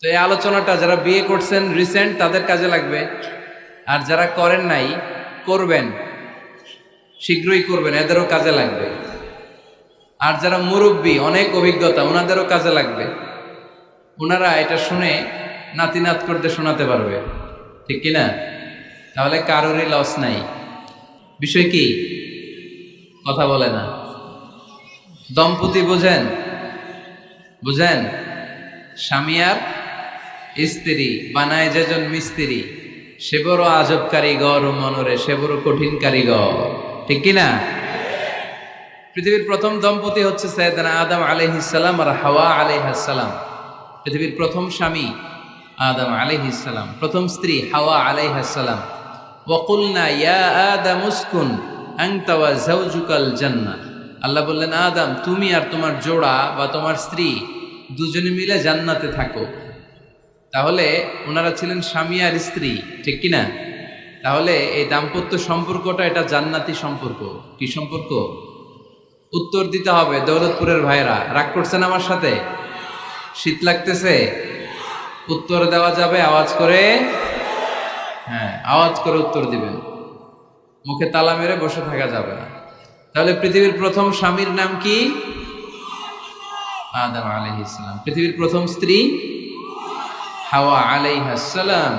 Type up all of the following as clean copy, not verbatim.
তো এই আলোচনাটা যারা বিয়ে করছেন রিসেন্ট তাদের কাজে লাগবে, আর যারা করেন নাই করবেন, শীঘ্রই করবেন, এদেরও কাজে লাগবে। আর যারা মুরব্বী অনেক অভিজ্ঞতা ওনাদেরও কাজে লাগবে, ওনারা এটা শুনে নাতি নাত করতে শোনাতে পারবে, ঠিক কিনা? তাহলে কারোরই লস নাই। বিষয় কি? কথা বলে না। দম্পতি বোঝেন? বুঝেন? স্বামী আর স্ত্রী বানায় যেজন মিস্ত্রি, সে বড় আজব কারিগর ও মনরে সে বড় কঠিন কারিগর, ঠিক কিনা? পৃথিবীর প্রথম দম্পতি হচ্ছে সাইয়েদনা আদম আলাইহিস সালাম আর হাওয়া আলাইহাস সালাম। পৃথিবীর প্রথম স্বামী আদম আলাইহিস সালাম, প্রথম স্ত্রী হাওয়া আলাইহাস সালাম। ওয়া কুলনা ইয়া আদম উসকুন আনতা ওয়া যাওজুকাল জান্নাহ। আল্লাহ বললেন, আদম তুমি আর তোমার জোড়া বা তোমার স্ত্রী দুজনে মিলে জান্নাতে থাকো। তাহলে ওনারা ছিলেন স্বামী আর স্ত্রী, ঠিক কিনা? তাহলে এই দাম্পত্য সম্পর্কটা এটা জান্নাতি সম্পর্ক। কি সম্পর্ক? উত্তর দিতে হবে দৌলতপুরের ভাইরা। রাগ করছেন আমার সাথে? শীত লাগতেছে? উত্তর দেওয়া যাবে আওয়াজ করে? হ্যাঁ, আওয়াজ করে উত্তর দিবেন, মুখে তালা মেরে বসে থাকা যাবে না। তাহলে পৃথিবীর প্রথম স্বামীর নাম কি? আদম আলাইহিস সালাম। পৃথিবীর প্রথম স্ত্রী হাওয়া আলাইহাস সালাম।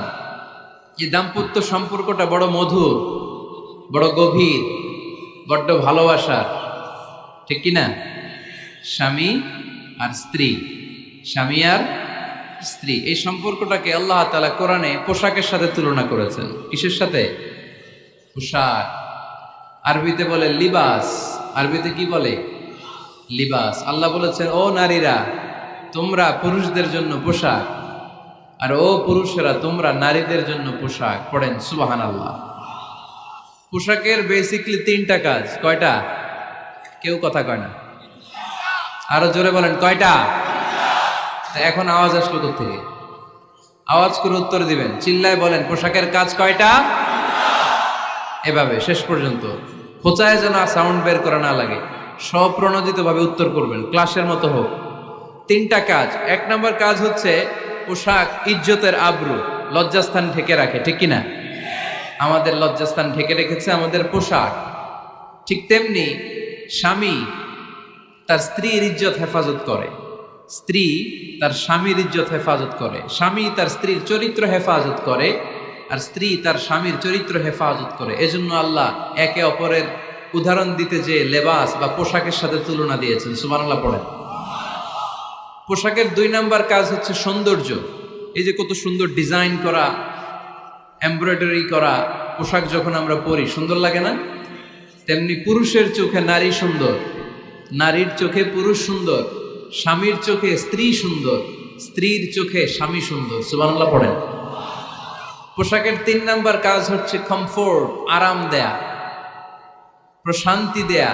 এই দাম্পত্য সম্পর্কটা বড় মধুর, বড় গভীর, বড্ড ভালোবাসার, ঠিক কিনা? স্বামী আর স্ত্রী, স্বামী আর স্ত্রী, এই সম্পর্কটাকে আল্লাহ তাআলা কোরআনে পোশাকের সাথে তুলনা করেছেন। কিসের সাথে? পোশাক। আরবিতে বলে লিবাস। আরবিতে কি বলে? লিবাস। আল্লাহ বলেছেন, ও নারীরা তোমরা পুরুষদের জন্য পোশাক, আর ও পুরুষেরা তোমরা নারীদের জন্য পোশাক। পড়েন সুবহানাল্লাহ। পোশাকের বেসিকলি তিনটা কাজ। কয়টা? কেউ কথা কয় না, আরো জোরে বলেন কয়টা? এখন আওয়াজ আসলো কোত্থেকে? আওয়াজ করে উত্তর দিবেন, চিল্লায় বলেন পোশাকের কাজ কয়টা? এভাবে শেষ পর্যন্ত খোঁচায় যেন সাউন্ড বের করা না লাগে, স্বপ্রণোদিত ভাবে উত্তর করবেন, ক্লাসের মতো হোক। তিনটা কাজ। এক নম্বর কাজ হচ্ছে পোশাক ইজ্জতের আবরু, লজ্জাস্থান ঢেকে রাখে, ঠিক কিনা? আমাদের লজ্জাস্থান ঢেকে রেখেছে আমাদের পোশাক। ঠিক তেমনি স্বামী তার স্ত্রীর ইজ্জত হেফাজত করে, স্ত্রী তার স্বামীর ইজ্জত হেফাজত করে, স্বামী তার স্ত্রীর চরিত্র হেফাজত করে, আর স্ত্রী তার স্বামীর চরিত্র হেফাজত করে। এজন্য আল্লাহ একে অপরের উদাহরণ দিতে যে লেবাস বা পোশাকের সাথে তুলনা দিয়েছেন। সুবহানাল্লাহ পড়েন। পোশাকের দুই নাম্বার কাজ হচ্ছে সৌন্দর্য। এই যে কত সুন্দর ডিজাইন করা, এমব্রয়ডারি করা পোশাক যখন আমরা পরি সুন্দর লাগে না? তেমনি পুরুষের চোখে নারী সুন্দর, নারীর চোখে পুরুষ সুন্দর, স্বামীর চোখে স্ত্রী সুন্দর, স্ত্রীর চোখে স্বামী সুন্দর। সুবহানাল্লাহ পড়েন। পোশাকের তিন নাম্বার কাজ হচ্ছে কমফোর্ট, আরাম দেয়া, প্রশান্তি দেয়া।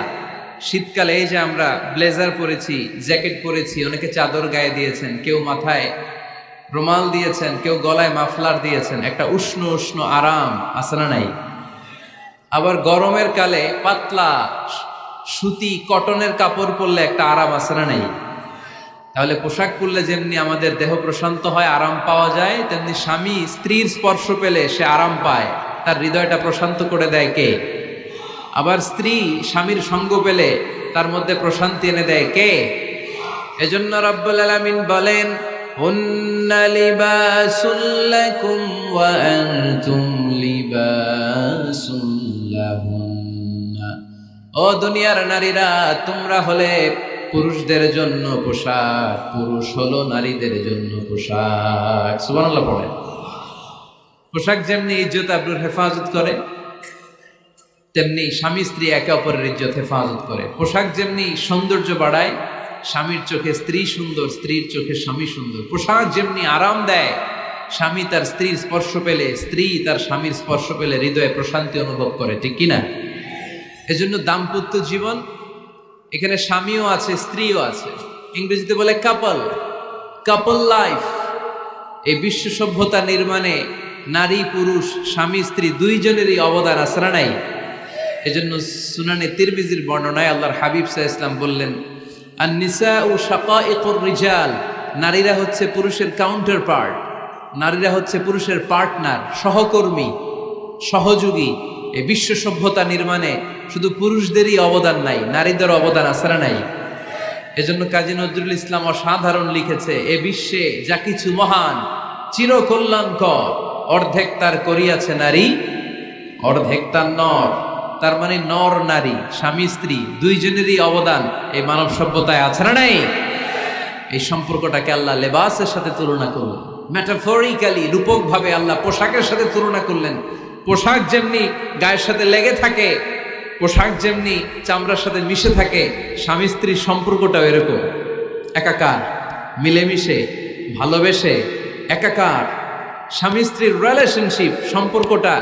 শীতকালে এই যে আমরা ব্লেজার পরেছি, জ্যাকেট পরেছি, অনেকে চাদর গায়ে দিয়েছেন, কেউ মাথায় রুমাল দিয়েছেন, কেউ গলায় মাফলার দিয়েছেন, একটা উষ্ণ উষ্ণ আরাম আছে না নাই? আবার গরমের কালে পাতলা সুতি কটনের কাপড় পরলে একটা আরাম আছে না নাই? তাহলে পোশাক পরলে যেমনি আমাদের দেহ প্রশান্ত হয়, আরাম পাওয়া যায়, তেমনি স্বামী স্ত্রীর স্পর্শ পেলে সে আরাম পায়, তার হৃদয়টা প্রশান্ত করে দেয় কে? আবার স্ত্রী স্বামীর সঙ্গ পেলে তার মধ্যে প্রশান্তি এনে দেয় কে? এজন্য রাব্বুল আলামিন বলেন, হুন্না লিবাসুল লাকুম ওয়া আনতুম লিবাসুল লাহুন্না। ও দুনিয়ার নারীরা, তোমরা হলে পুরুষদের জন্য পোশাক, পুরুষ হলো নারীদের জন্য পোশাক। সুবহানাল্লাহ পড়েন। পোশাক যেমনি ইজ্জত আবরুর হেফাজত করে, তেমনি স্বামী স্ত্রী একে অপরের ইজ্জত হেফাজত করে। পোশাক যেমনি সৌন্দর্য বাড়ায়, স্বামীর চোখে স্ত্রী সুন্দর, স্ত্রীর চোখে স্বামী সুন্দর। পোশাক যেমনি আরাম দেয়, স্বামী তার স্ত্রীর স্পর্শ পেলে, স্ত্রী তার স্বামীর স্পর্শ পেলে হৃদয়ে প্রশান্তি অনুভব করে, ঠিক কিনা? এজন্য দাম্পত্য জীবন, এখানে স্বামীও আছে স্ত্রীও আছে, ইংরেজিতে বলে কাপল, কাপল লাইফ। এই বিশ্ব সভ্যতা নির্মাণে নারী পুরুষ, স্বামী স্ত্রী দুইজনেরই অবদান আছে না নাই? এজন্য সুনানে তিরমিজির বর্ণনায় আল্লাহর হাবিব সাল্লাল্লাহু আলাইহি ওয়াসাল্লাম বললেন, আন-নিসাউ শাকাইকুর রিজাল নারীরা হচ্ছে পুরুষের কাউন্টার পার্ট, নারীরা হচ্ছে পুরুষের পার্টনার, সহকর্মী, সহযোগী। এই বিশ্ব সভ্যতা নির্মাণে শুধু পুরুষদেরই অবদান নাই, নারীদের অবদান আছে না নাই? এজন্য কাজী নজরুল ইসলাম অসাধারণ লিখেছে, এ বিশ্বে যা কিছু মহান চিরকল্যাণকর, অর্ধেক তার করিয়াছে নারী, অর্ধেক তার নর। তার মানে নর নারী, স্বামী স্ত্রী দুইজনেরই অবদান এই মানব সভ্যতায় আছে না নাই? এই সম্পর্কটাকে আল্লাহ লেবাসের সাথে তুলনা করলেন, মেটাফরিক্যালি, রূপক ভাবে আল্লাহ পোশাকের সাথে তুলনা করলেন। পোশাক যেমনি গায়ের সাথে লেগে থাকে, পোশাক যেমনি চামড়ার সাথে মিশে থাকে, স্বামী স্ত্রীর সম্পর্কটাও এরকম, একাকার, মিলেমিশে, ভালোবেসে একাকার। স্বামী স্ত্রীর রিলেশনশিপ সম্পর্কটা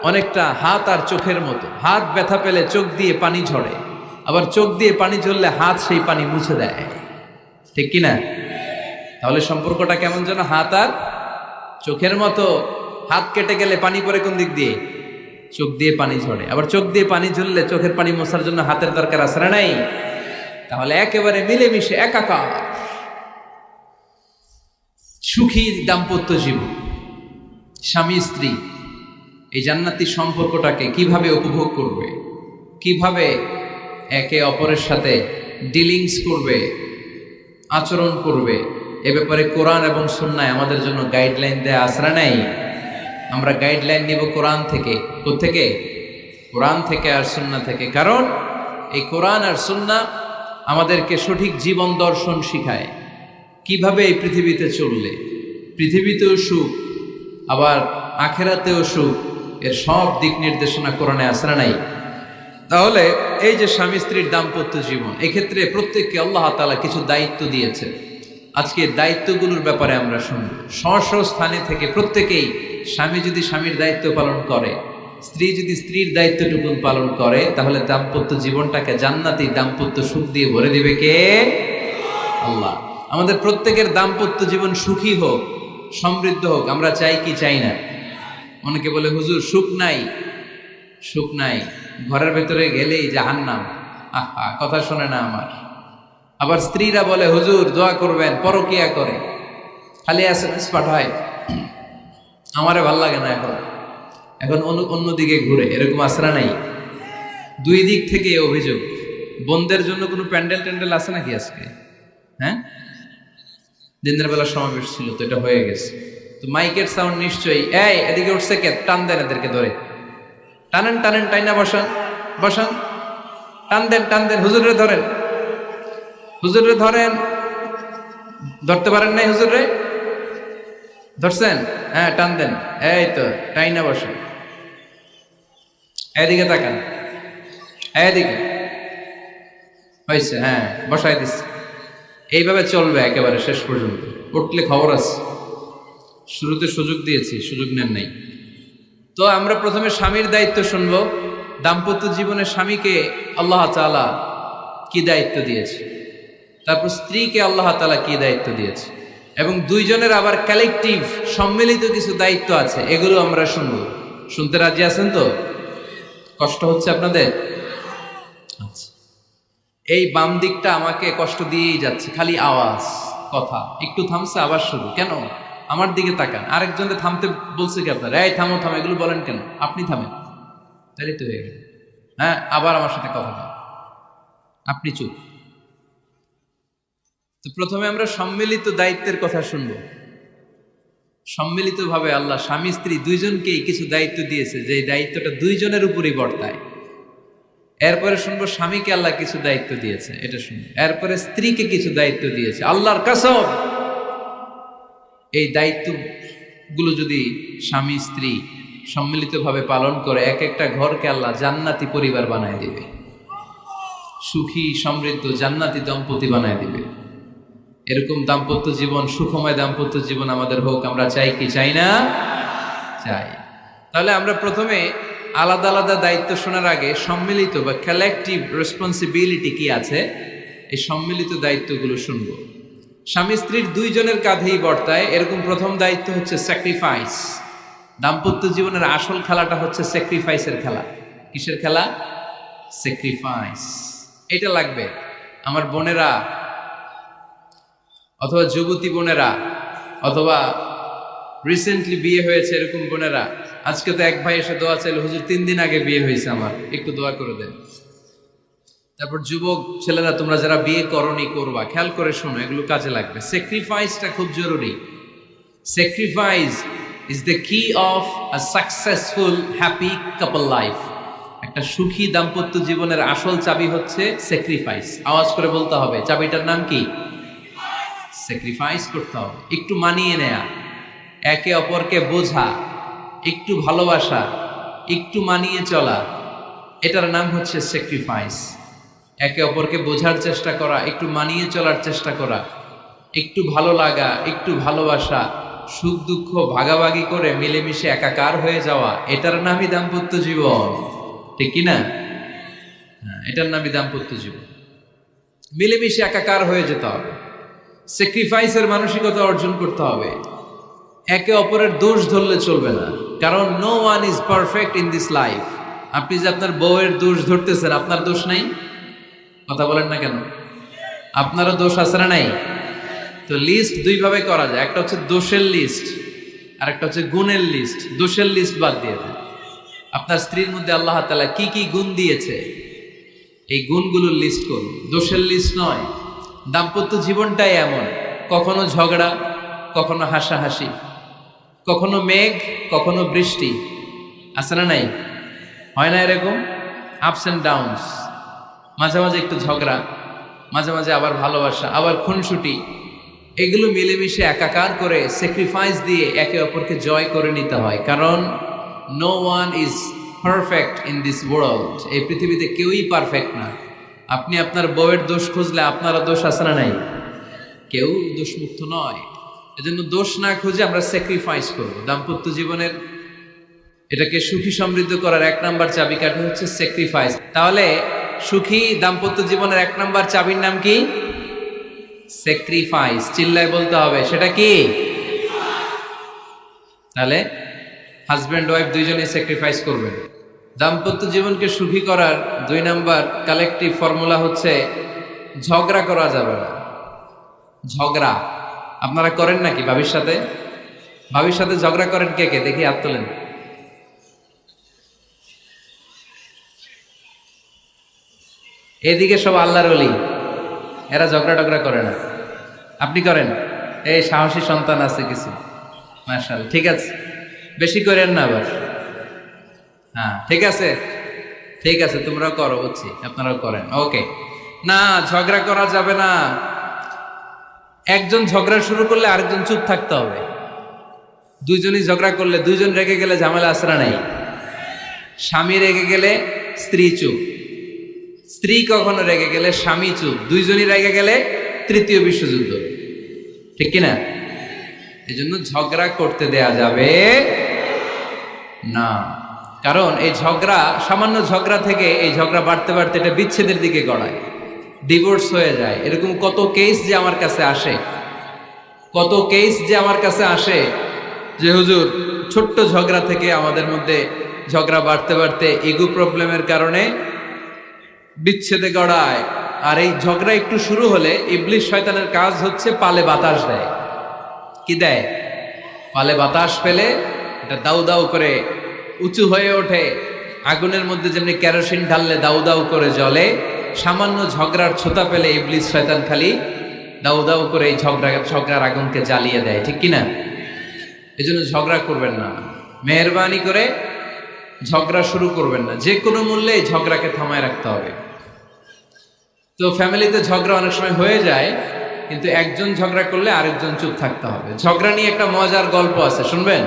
অনেকটা হাত আর চোখের মতো। হাত ব্যথা পেলে চোখ দিয়ে পানি ঝরে, আবার চোখ দিয়ে পানি ঝরলে হাত সেই পানি মুছে দেয়, ঠিক কিনা? তাহলে সম্পর্কটা কেমন যেন হাত আর চোখের মতো। হাত কেটে গেলে পানি পড়ে কোন দিক দিয়ে? চোখ দিয়ে পানি ঝরে। আবার চোখ দিয়ে পানি ঝরলে চোখের পানি মোছার জন্য হাতের দরকার আছে না নাই? তাহলে একেবারে মিলেমিশে একাকার সুখী দাম্পত্য জীবন, স্বামী স্ত্রী এই জান্নাতি সম্পর্কটাকে কিভাবে উপভোগ করবে, কিভাবে একে অপরের সাথে ডিলিংস করবে, আচরণ করবে, এ ব্যাপারে কোরআন এবং সুন্নায় আমাদের জন্য গাইডলাইন দেয়া আছে না নাই? আমরা গাইডলাইন নিব কোরআন থেকে। কোত্থেকে? কোরআন থেকে আর সুন্নাহ থেকে। কারণ এই কোরআন আর সুন্নাহ আমাদেরকে সঠিক জীবন দর্শন শিখায়, কিভাবে এই পৃথিবীতে চললে পৃথিবীতেও সুখ, আবার আখেরাতেও সুখ, এর সব দিক নির্দেশনা কোরআনে আছে না নাই? তাহলে এই যে স্বামী স্ত্রীর দাম্পত্য জীবন, এক্ষেত্রে প্রত্যেককে আল্লাহ তাআলা কিছু দায়িত্ব দিয়েছে। আজকে দায়িত্বগুলোর ব্যাপারে আমরা শুনব। স্ব স্থানে থেকে প্রত্যেকেই, স্বামী যদি স্বামীর দায়িত্ব পালন করে, স্ত্রী যদি স্ত্রীর দায়িত্বটুকু পালন করে, তাহলে দাম্পত্য জীবনটাকে জান্নাতি দাম্পত্য সুখ দিয়ে ভরে দিবে কে? আল্লাহ। আমাদের প্রত্যেকের দাম্পত্য জীবন সুখী হোক, সমৃদ্ধ হোক, আমরা চাই কি চাই না? অনেকে বলে হুজুর সুখ নাই, সুখ নাই, ঘরের ভেতরে গেলেই জাহান্নাম। আহা, কথা শোনে না আমার। আবার স্ত্রীরা বলে হুজুর দোয়া করবেন, পরকিয়া করে, খালি এসএমএস পাঠায়, আমারে ভাল লাগে না, এখন এখন অন্যদিকে ঘুরে, এরকম আসরা নাই? দুই দিক থেকে অভিযোগ। বোনদের জন্য কোনো প্যান্ডেল ট্যান্ডেল আছে নাকি আজকে? হ্যাঁ, দিনের বেলা সমাবেশ ছিল তো, এটা হয়ে গেছে তো মাইকের সাউন্ড নিশ্চয়ই। এই এদিকে উঠছে কে? টান দেন এদেরকে ধরে, টানেন টানেন, টাইনা বসান বসান, টান দেন টান দেন, হুজুরে ধরেন, হুজুরে ধরেন। ধরতে পারেন নাই হুজুরে? ধরছেন? হ্যাঁ, টান দেন, এই তো টাইনা বসেন। এদিকে তাকান, এদিকে হয়েছে, হ্যাঁ বসাই দিচ্ছে। এইভাবে চলবে একেবারে শেষ পর্যন্ত। উঠলে খবর আছে, শুরুতে সুযোগ দিয়েছি, সুযোগ নেন নাই। তো আমরা প্রথমে স্বামীর দায়িত্ব শুনবো। দাম্পত্য জীবনে স্বামীকে আল্লাহ তাআলা কি দায়িত্ব দিয়েছে, তারপর স্ত্রীকে আল্লাহ তাআলা কি দায়িত্ব দিয়েছে, এবং দুইজনের আবার কালেকটিভ সম্মিলিত কিছু দায়িত্ব আছে, এগুলো আমরা শুনবো। শুনতে রাজি আছেন তো? কষ্ট হচ্ছে আপনাদের? আচ্ছা, এই বাম দিকটা আমাকে কষ্ট দিয়েই যাচ্ছে, খালি আওয়াজ, কথা। একটু থামছে আবার শুরু। কেন? আমার দিকে তাকান। আরেকজনকে থামতে বলছে কি আপনারা? এই থামো থামো, এগুলো বলেন কেন? আপনি থামেন, তাহলে তো হয়ে গেল। হ্যাঁ, আবার আমার সাথে কথা বলেন, আপনি চুপ। তো প্রথমে আমরা সম্মিলিত দায়িত্বের কথা শুনবো। সম্মিলিতভাবে আল্লাহ স্বামী স্ত্রী দুইজনকেই কিছু দায়িত্ব দিয়েছে, যে দায়িত্বটা দুইজনের উপরই বর্তায়। এরপরে শুনবো স্বামীকে আল্লাহ কিছু দায়িত্ব দিয়েছে, এটা শুনবো। এরপরে স্ত্রীকে কিছু দায়িত্ব দিয়েছে। আল্লাহর কসম, এই দায়িত্বগুলো যদি স্বামী স্ত্রী সম্মিলিতভাবে পালন করে, এক একটা ঘরকে আল্লাহ জান্নাতি পরিবার বানায় দিবে, সুখী সমৃদ্ধ জান্নাতি দম্পতি বানায় দিবে। এরকম দাম্পত্য জীবন, সুখময় দাম্পত্য জীবন আমাদের হোক। আমরা চাই কি চাই না? চাই। তাহলে আমরা প্রথমে আলাদা আলাদা দায়িত্ব শোনার আগে সম্মিলিত বা কালেকটিভ রেসপন্সিবিলিটি কি আছে, এই সম্মিলিত দায়িত্বগুলো শুনবো। স্বামী স্ত্রীর দুইজনের কাঁধেই বর্তায় এরকম প্রথম দায়িত্ব হচ্ছে স্যাক্রিফাইস। দাম্পত্য জীবনের আসল খেলাটা হচ্ছে স্যাক্রিফাইসের খেলা। কিসের খেলা? স্যাক্রিফাইস। এটা লাগবে। আমার বোনেরা অথবা যুবতী বোনেরা, অথবা রিসেন্টলি বিয়ে হয়েছে এরকম বোনেরা, আজকে তো এক ভাই এসে দোয়া চাইল, হুজুর 3 দিন আগে বিয়ে হয়েছে আমার, একটু দোয়া করে দেন। তারপর যুবক ছেলেরা, তোমরা যারা বিয়ে করনি করবা, খেয়াল করে শোনো, এগুলো কাজে লাগবে। স্যাক্রিফাইসটা খুব জরুরি। স্যাক্রিফাইস ইজ দ্য কি of a successful happy couple life. একটা সুখী দাম্পত্য জীবনের আসল চাবি হচ্ছে স্যাক্রিফাইস। আওয়াজ করে বলতে হবে, চাবিটার নাম কি? স্যাক্রিফাইস করতে হবে, একটু মানিয়ে নেয়া, একে অপরকে বোঝা, একটু ভালোবাসা, একটু মানিয়ে চলা, এটার নাম হচ্ছে স্যাক্রিফাইস। একে অপরকে বোঝার চেষ্টা করা, একটু মানিয়ে চলার চেষ্টা করা, একটু ভালো লাগা, একটু ভালোবাসা, সুখ দুঃখ ভাগাভাগি করে মিলেমিশে একাকার হয়ে যাওয়া, এটার নামই দাম্পত্য জীবন, ঠিক কিনা? এটার নামই দাম্পত্য জীবন। মিলেমিশে একাকার হয়ে যেতে হবে, স্যাক্রিফাইসের মানসিকতা অর্জন করতে হবে। একে অপরের দোষ ধরলে চলবে না, কারণ no one is perfect in this life. আপনি যে আপনার বউয়ের দোষ ধরতেছেন, আপনার দোষ নাই? কথা বলেন না কেন? আপনারও দোষ আছে না নাই? তো লিস্ট দুই ভাবে করা যায়, একটা হচ্ছে দোষের লিস্ট, আর একটা হচ্ছে গুণের লিস্ট। দোষের লিস্ট বাদ দিয়ে দেন। আপনার স্ত্রীর মধ্যে আল্লাহ তাআলা কি কি গুণ দিয়েছে, এই গুণগুলোর লিস্ট করুন, দোষের লিস্ট নয়। দাম্পত্য জীবনটাই এমন, কখনো ঝগড়া, কখনো হাসাহাসি, কখনো মেঘ, কখনো বৃষ্টি, আছে না নাই? হয় না এরকম? আপস অ্যান্ড ডাউনস, মাঝে মাঝে একটু ঝগড়া, মাঝে মাঝে আবার ভালোবাসা, আবার খুনসুটি, এগুলো মিলেমিশে একাকার করে স্যাক্রিফাইস দিয়ে একে অপরকে জয় করে নিতে হয়। কারণ no one is perfect in this world. এই পৃথিবীতে কেউই পারফেক্ট না। আপনি আপনার বউয়ের দোষ খুঁজলে আপনারও দোষ আছে না নাই? কেউ দোষমুক্ত নয়। এজন্য দোষ না খুঁজে আমরা স্যাক্রিফাইস করব। দাম্পত্য জীবনের এটাকে সুখী সমৃদ্ধ করার 1 নাম্বার চাবিকাঠি হচ্ছে স্যাক্রিফাইস। তাহলে সুখী দাম্পত্য জীবনের 1 নাম্বার চাবির নাম কি? স্যাক্রিফাইস। চিল্লায় বলতে হবে, সেটা কি? তাহলে হাজব্যান্ড ওয়াইফ দুইজনেই স্যাক্রিফাইস করবেন। দাম্পত্য জীবনকে সুখী করার 2 নাম্বার কালেকটিভ ফর্মুলা হচ্ছে ঝগড়া করা যাবে না। ঝগড়া আপনারা করেন নাকি ভাবির সাথে? ভাবির সাথে ঝগড়া করেন কে কে? দেখি হাত তোলেন। এদিকে সব আল্লাহর ওলি, এরা ঝগড়া টগড়া করে না। আপনি করেন? এই সাহসী সন্তান আছে কিছু, মাশাআল্লাহ। ঠিক আছে, বেশি করেন না আবার। হ্যাঁ ঠিক আছে, ঠিক আছে, তোমরাও করো, বুঝছি, আপনারাও করেন। ওকে, না ঝগড়া করা যাবে না। একজন ঝগড়া শুরু করলে আরেকজন চুপ থাকতে হবে। দুইজনই ঝগড়া করলে, দুইজন রেগে গেলে ঝামেলা আসরা নাই। স্বামী রেগে গেলে স্ত্রী চুপ, স্ত্রী কখনো রেগে গেলে স্বামী চুপ, দুইজনই রেগে গেলে তৃতীয় বিশ্বযুদ্ধ, ঠিক কিনা? এই জন্য ঝগড়া করতে দেয়া যাবে না। কারণ এই ঝগড়া, সামান্য ঝগড়া থেকে এই ঝগড়া বাড়তে বাড়তে এটা বিচ্ছেদের দিকে গড়ায়, ডিভোর্স হয়ে যায়। এরকম কত কেস যে আমার কাছে আসে, কত কেস যে আমার কাছে আসে যে হুজুর ছোট্ট ঝগড়া থেকে আমাদের মধ্যে ঝগড়া বাড়তে বাড়তে ইগো প্রবলেমের কারণে বিচ্ছেদে গড়ায়। আর এই ঝগড়া একটু শুরু হলে ইবলিস শয়তানের কাজ হচ্ছে পালে বাতাস দেয়। কি দেয়? পালে বাতাস পেলে এটা দাউ দাউ করে উঁচু হয়ে ওঠে। আগুনের মধ্যে যেমনি কেরোসিন ঢাললে দাউ দাউ করে জ্বলে, সামান্য ঝগড়ার ছোতা পেলে ইবলিস শয়তান খালি দাউ দাউ করে এই ঝগড়ার আগুনকে জ্বালিয়ে দেয়, ঠিক কিনা? এই জন্য ঝগড়া করবেন না, মেহরবানি করে ঝগড়া শুরু করবেন না। যে কোনো মূল্যে এই ঝগড়াকে থামায় রাখতে হবে। তো ফ্যামিলিতে ঝগড়া অনেক সময় হয়ে যায়, কিন্তু একজন ঝগড়া করলে আরেকজন চুপ থাকতে হবে। ঝগড়া নিয়ে একটা মজার গল্প আছে, শুনবেন?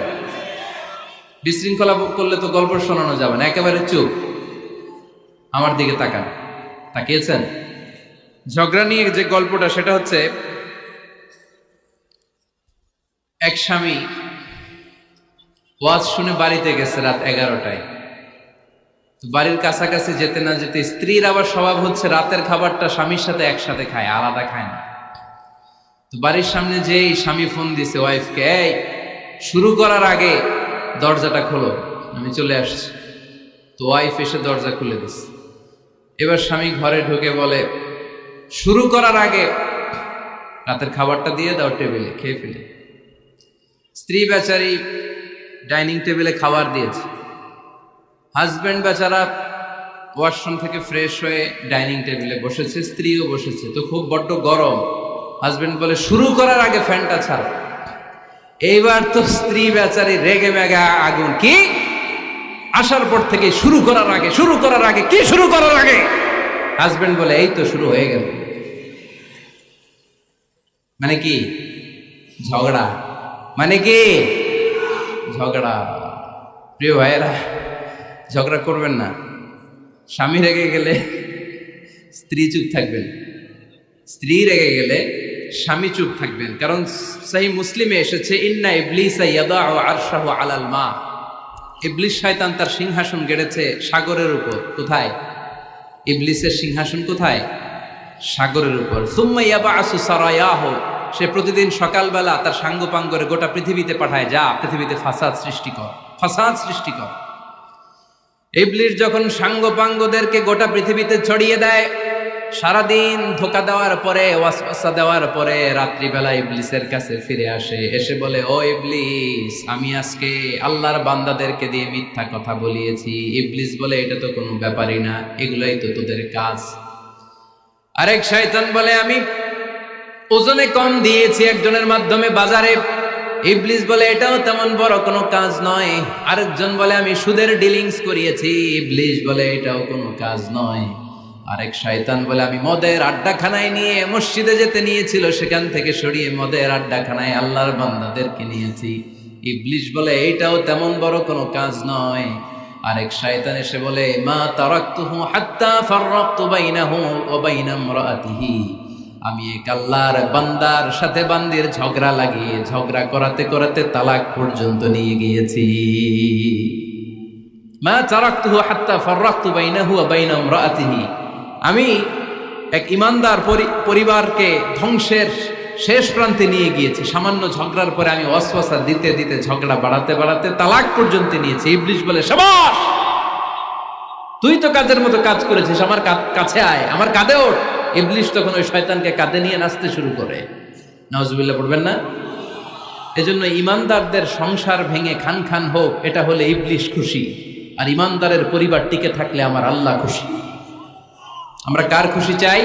বিশৃঙ্খলা করলে তো গল্প শোনানো যাবে না, একেবারে চুপ। আমার দিকে তাকান, তাকিয়েছেন? ঝগড়া নিয়ে যে গল্পটা, সেটা হচ্ছে এক স্বামী ওয়াজ শুনে বাড়িতে গেছে রাত 11টায়। বাড়ির কাছাকাছি যেতে না যেতে স্ত্রীর আবার স্বভাব হচ্ছে রাতের খাবারটা স্বামীর সাথে একসাথে খায়, আলাদা খায় না। তো বাড়ির সামনে যেই স্বামী ফোন দিছে ওয়াইফকে, এই শুরু করার আগে দরজাটা খোলো, আমি চলে আসছি। তো ওয়াইফ এসে দরজা খুলে দিছে। এবার স্বামী ঘরে ঢুকে বলে, শুরু করার আগে রাতের খাবারটা দিয়ে দাও টেবিলে, খেয়ে ফেলে। স্ত্রী বেচারি ডাইনিং টেবিলে খাবার দিয়েছে, হাজব্যান্ড বেচারা ওয়াশরুম থেকে ফ্রেশ হয়ে ডাইনিং টেবিলে বসেছে, স্ত্রীও বসেছে, তো খুব বড্ড গরম। হাজব্যান্ড বলে শুরু করার আগে ফ্যানটা ছাড়। এইবার তো স্ত্রী বেচারি রেগে মেগে আগুন, কি আসার পর থেকে শুরু করার আগে কি শুরু করার আগে? হাজব্যান্ড বলে এই তো শুরু হয়ে গেল। মানে কি? ঝগড়া। মানে কি? ঝগড়া। প্রিয় ভাইয়েরা, ঝগড়া করবেন না। স্বামী রেগে গেলে স্ত্রী চুপ থাকবেন, স্ত্রী রেগে গেলে স্বামী চুপ থাকবেন। কারণ সহিহ মুসলিমে এসেছে, ইন্না ইবলিসা ইয়াদাউ আরশাহু আলাল মা। ইবলিস শয়তান তার সিংহাসন গেড়েছে সাগরের উপর। কোথায়? ইবলিসের সিংহাসন কোথায়? সাগরের উপর। সুম্মা ইয়াবআসু সারায়াহু, সে প্রতিদিন সকালবেলা তার সাঙ্গপাঙ্গরে গোটা পৃথিবীতে পাঠায়, যা পৃথিবীতে ফাসাদ সৃষ্টি কর। ইবলিস যখন সাঙ্গপাঙ্গদেরকে গোটা পৃথিবীতে ছড়িয়ে দেয়, সারাদিন ধোকা দেওয়ার পরে, ওয়াসওয়াসা দেওয়ার পরে, রাত্রিবেলা ইবলিসের কাছে ফিরে আসে, এসে বলে, ও ইবলিস, আমি আজকে আল্লাহর বান্দাদেরকে দিয়ে মিথ্যা কথা বলিয়েছি। ইবলিস বলে, এটা তো কোনো ব্যাপারই না, এগুলাই তো তোদের কাজ। আরেক শয়তান বলে, আমি ওজনে কম দিয়েছি একজনের মাধ্যমে বাজারে। ইবলিস বলে, এটাও তেমন বড় কোনো কাজ নয়। আরেকজন বলে, আমি সুদের ডিলিংস করিয়েছি। ইবলিস বলে, এটাও কোনো কাজ নয়। আরেক শয়তান বলে, আমি মদের আড্ডাখানায় নিয়ে মসজিদে যেতে নিয়েছিল, সেখান থেকে সরিয়ে মদের আড্ডাখানায় আল্লাহর বান্দাদেরকে নিয়েছি। ইবলিস বলে, এইটাও তেমন বড় কোনো কাজ নয়। আরেক শয়তান এসে বলে, মা তারাকতুহু হাত্তা ফাররাকতু বাইনাহু ওয়া বাইনা ইমরাআতিহি, আমি এক আল্লাহর বান্দার সাথে বান্দির ঝগড়া লাগিয়ে ঝগড়া করাতে করাতে তালাক পর্যন্ত নিয়ে গিয়েছি। মা তারাকতুহু হাত্তা ফাররাকতু বাইনাহু ওয়া বাইনা ইমরাআতিহি, আমি এক ইমানদার পরিবারকে ধ্বংসের শেষ প্রান্তে নিয়ে গিয়েছি। সামান্য ঝগড়ার পরে আমি ওয়াসওয়াসা দিতে দিতে ঝগড়া বাড়াতে বাড়াতে তালাক পর্যন্ত নিয়েছি। ইবলিস বলে, শাবাশ, তুই তো কাজের মতো কাজ করেছিস, আমার কাছে আয়, আমার কাঁধে ওঠ। ইবলিস তখন ওই শয়তানকে কাঁধে নিয়ে নাচতে শুরু করে। নাউজুবিল্লাহ পড়বেন না? এজন্য ইমানদারদের সংসার ভেঙে খান খান হোক, এটা হলে ইবলিস খুশি, আর ইমানদারের পরিবার টিকে থাকলে আমার আল্লাহ খুশি। আমরা কার খুশি চাই?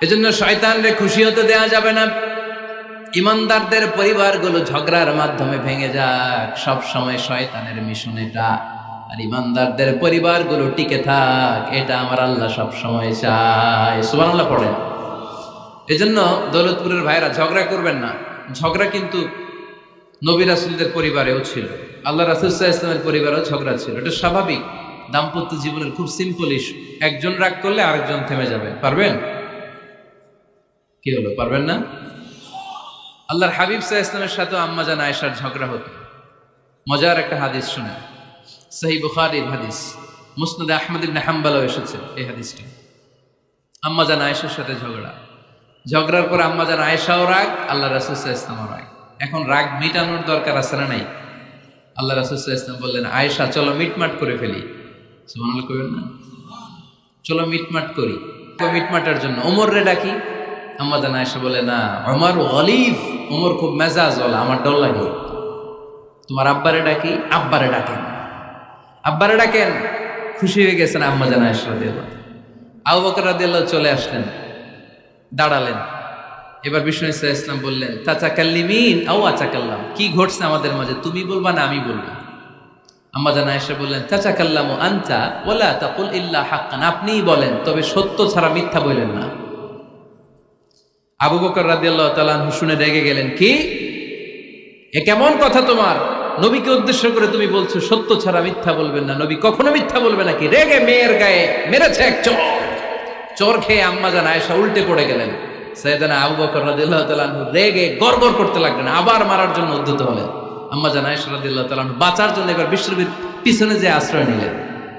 এজন্য শয়তানরে খুশি হতে দেয়া যাবে না। ইমানদারদের পরিবারগুলো ঝগড়ার মাধ্যমে ভেঙে যাক, সব সময় শয়তানের মিশন এটা। আর ইমানদারদের পরিবারগুলো টিকে থাক, এটা আমার আল্লাহ সব সময় চায়। সুবহানাল্লাহ পড়েন। এজন্য দৌলতপুরের ভাইরা ঝগড়া করবেন না। ঝগড়া কিন্তু নবী রাসূলদের পরিবারেও ছিল, আল্লাহ রাসূল সাল্লাল্লাহু আলাইহি ওয়াসাল্লামের পরিবারেও ঝগড়া ছিল। এটা স্বাভাবিক। দাম্পত্য জীবনের খুব সিম্পল ইস্যু। একজন রাগ করলে আরেকজন থেমে যাবে। পারবেন? কি হলো, পারবেন না? আল্লাহর হাবিব সাল্লাল্লাহু আলাইহি ওয়াসাল্লামের সাথে আম্মা জান আয়েশার ঝগড়া হতো। মজার একটা হাদিস শুনে, সহিহ বুখারীর হাদিস, মুসনাদ আহমদ ইবনে হাম্বলও এসেছে এই হাদিসটা। আম্মা জান আয়েশার সাথে ঝগড়ার পর আম্মা জান আয়েশাও রাগ, আল্লাহ রাসূল সাল্লাল্লাহু আলাইহি ওয়াসাল্লামও রাগ। এখন রাগ মিটানোর দরকার আছে না নাই? আল্লাহ রাসূল সাল্লাল্লাহু আলাইহি ওয়াসাল্লাম বললেন, আয়েশা চলো মিটমাট করে ফেলি। সুবহানাল্লাহ কইবেন না? চলো মিটমাট করি। মিটমাটের জন্য ওমর রে ডাকি। আম্মা জান আয়েশা বলে, না, ওমর গলিফ, ওমর খুব মেজাজওয়ালা, আমার ডর লাগে। তোমার আব্বারে ডাকি। আব্বারে ডাকেন, আব্বারে ডাকেন। খুশি হয়ে গেছেন আম্মা জান আয়েশা রাদিয়াল্লাহু। আবু বকর রাদিয়াল্লাহু চলে আসলেন, দাঁড়ালেন। এবার বিষ্ণু সাল্লাল্লাহু আলাইহি ওয়াসাল্লাম বললেন, তাতাকাল্লিমিন আও আতাকাল্লাম, কি ঘটছে আমাদের মাঝে, তুমি বলবা না আমি বলবো? আম্মা জান আয়েশা বললেন, তাতাকাল্লামু আনতা ওয়ালা তাকুল ইল্লা হাক্কান, আপনিই বলেন, তবে সত্য ছাড়া মিথ্যা বলেন না। আবু বকর রাদিয়াল্লাহু তাআলা আনহু শুনে রেগে গেলেন, কি এ কেমন কথা তোমার? নবীকে উদ্দেশ্য করে তুমি বলছো সত্য ছাড়া মিথ্যা বলবেন না, নবী কখনো মিথ্যা বলবে নাকি? রেগে মেয়ের গায়ে মেরেছে এক চোর খেয়ে আম্মা জান আয়েশা উল্টে পড়ে গেলেন। সাইয়েদনা আবু বকর রাদিয়াল্লাহু তাআলা আনহু রেগে গড়গড় করতে লাগলেন, আবার মারার জন্য উদ্যত হলেন। আম্মা জান আয়েশা রাদিয়াল্লাহু তাআলা আনহু বাঁচার জন্য এবার বিশ্বনবীর পিছনে যে আশ্রয় নিলেন।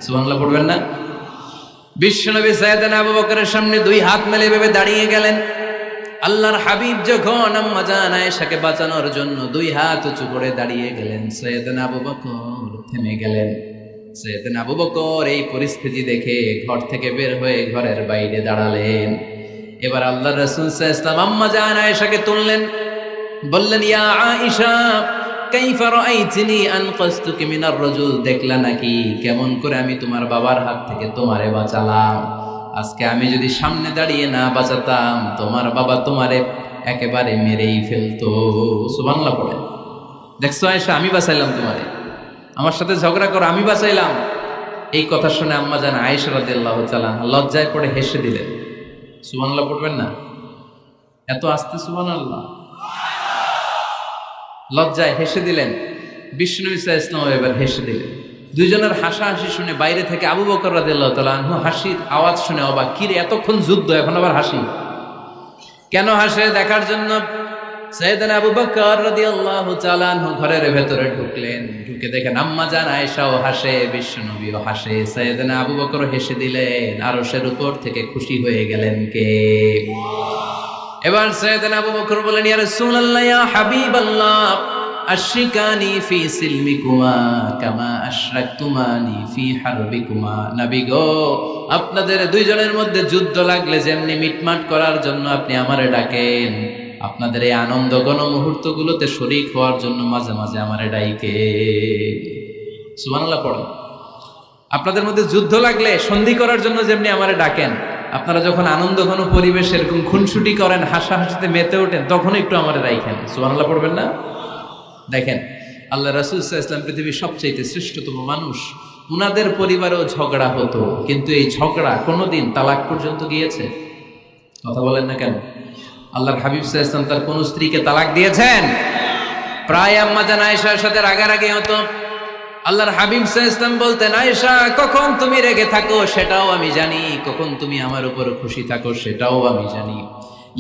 সুবহানাল্লাহ পড়বেন না? বিশ্বনবী সাইয়েদনা আবু বকরের সামনে দুই হাত মেলে ভেবে দাঁড়িয়ে গেলেন। আল্লাহর হাবিব যখন আম্মা জান আয়েশাকে বাঁচানোর জন্য দুই হাত উঁচু করে দাঁড়িয়ে গেলেন, সাইয়েদনা আবু বকর থেমে গেলেন। সাইয়েদনা আবু বকর এই পরিস্থিতি দেখে ঘর থেকে বের হয়ে ঘরের বাইরে দাঁড়ালেন। এবার আল্লাহ রাসূল সাল্লাল্লাহু আলাইহি ওয়াসাল্লাম আম্মা জান আয়েশাকে তুললেন, বললেন, ইয়া আয়েশা কাইফা রাআইতিনি আনকাসতুকি মিনার রাজুল, দেখলা নাকি কেমন করে আমি তোমার বাবার হাত থেকে তোমারে বাঁচালাম। আজকে আমি যদি সামনে দাঁড়িয়ে না বাঁচাতাম, তোমার বাবা তোমারে একেবারে মেরেই ফেলতো। সুবহানাল্লাহ পড়ে। দেখছো আয়েশা, আমি বাঁচাইলাম তোমারে, আমার সাথে ঝগড়া করো, আমি বাঁচাইলাম। এই কথা শুনে আম্মা জান আয়েশা রাদিয়াল্লাহু তাআলা লজ্জায় পড়ে হেসে দিলেন। সুবহানাল্লাহ পড়বেন না? এত আস্তে সুবহানাল্লাহ। লজ্জায় হেসে দিলেন। বিষ্ণু সাল্লাল্লাহু আলাইহি ওয়াসাল্লাম এবার হেসে দিলেন। দুইজনের হাসাহাসি শুনে বাইরে থেকে আবু বকর রাদিয়াল্লাহু তাআলা আনহু হাসির আওয়াজ শুনে অবাক, কি রে এতক্ষণ যুদ্ধ, এখন আবার হাসি কেন? হাসে দেখার জন্য সাইয়েদনা আবু বকর রাদিয়াল্লাহু তাআলা আনহু ঘরের ভেতরে ঢুকলেন। ঢুকে দেখেন আম্মা জান আয়েশাও হাসে, বিশ্বনবীও হাসে, সাইয়েদনা আবু বকর হেসে দিলেন। আরশের উপর থেকে খুশি হয়ে গেলেন কে? এবার সাইয়েদনা আবু বকর বলেন, ইয়া রাসূলুল্লাহ, ইয়া হাবিবাল্লাহ, আশরিকানি ফি সিলমিকুমা কামা আশরাকতুমানি ফি হারবিকুমা। নবী গো, আপনাদের দুইজনের মধ্যে যুদ্ধ লাগলে যেমনি মিটমাট করার জন্য আপনি আমারে ডাকেন, আপনাদের এই আনন্দ ঘন মুহূর্তগুলোতে শরীক হওয়ার জন্য মাঝে মাঝে আমারে ডাইকে। সুবহানাল্লাহ পড়ো। আপনাদের মধ্যে যুদ্ধ লাগলে সন্ধি করার জন্য যেমনি আমারে ডাকেন, আপনারা যখন আনন্দ ঘন পরিবেশ এরকম খুনসুটি করেন, হাসাহাসিতে মেতে ওঠেন, তখন একটু আমারে রাইখেন। সুবহানাল্লাহ পড়বেন না? দেখেন আল্লাহ রাসূল সাল্লাল্লাহু আলাইহি ওয়াসাল্লাম পৃথিবীর সবচেয়ে শ্রেষ্ঠতম মানুষ, উনাদের পরিবারেও ঝগড়া হতো, কিন্তু এই ঝগড়া কোনোদিন তালাক পর্যন্ত গিয়েছে? কথা বলেন না কেন? আল্লাহর হাবিব সাল্লাল্লাহু আলাইহি ওয়াসাল্লাম তার কোন স্ত্রীকে তালাক দিয়েছেন? প্রায় আম্মা জান আয়েশার সাথে রাগারাগি হতো। আল্লাহর হাবিব সাল্লাল্লাহু আলাইহি ওয়াসাল্লাম বলতেন, আয়েশা কখন তুমি রেগে থাকো সেটাও আমি জানি, কখন তুমি আমার উপর খুশি থাকো সেটাও আমি জানি।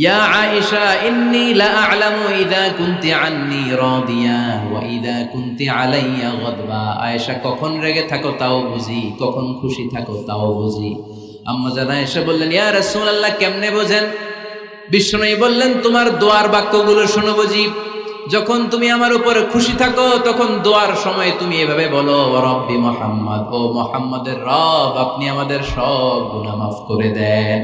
ইয়া আয়েশা ইন্নী লা আ'লামু ইযা কুনতি আন্নী রাদিয়া ওয়া ইযা কুনতি আলাইয়া গাদবা। আয়েশা কখন রেগে থাকো তাও বুঝি, কখন খুশি থাকো তাও বুঝি। আম্মা জান আয়েশা বললেন, ইয়া রাসূলুল্লাহ কেমনে বোঝেন? বিষ্ণুই বললেন, তোমার দোয়ার বাক্যগুলো শোনো বুঝি। যখন তুমি আমার উপরে খুশি থাকো তখন দোয়ার সময় তুমি এভাবে বলো, ওয়া রব্বি মুহাম্মদ, ও মুহাম্মাদের রব, আপনি আমাদের সব গুনাহ মাফ করে দেন।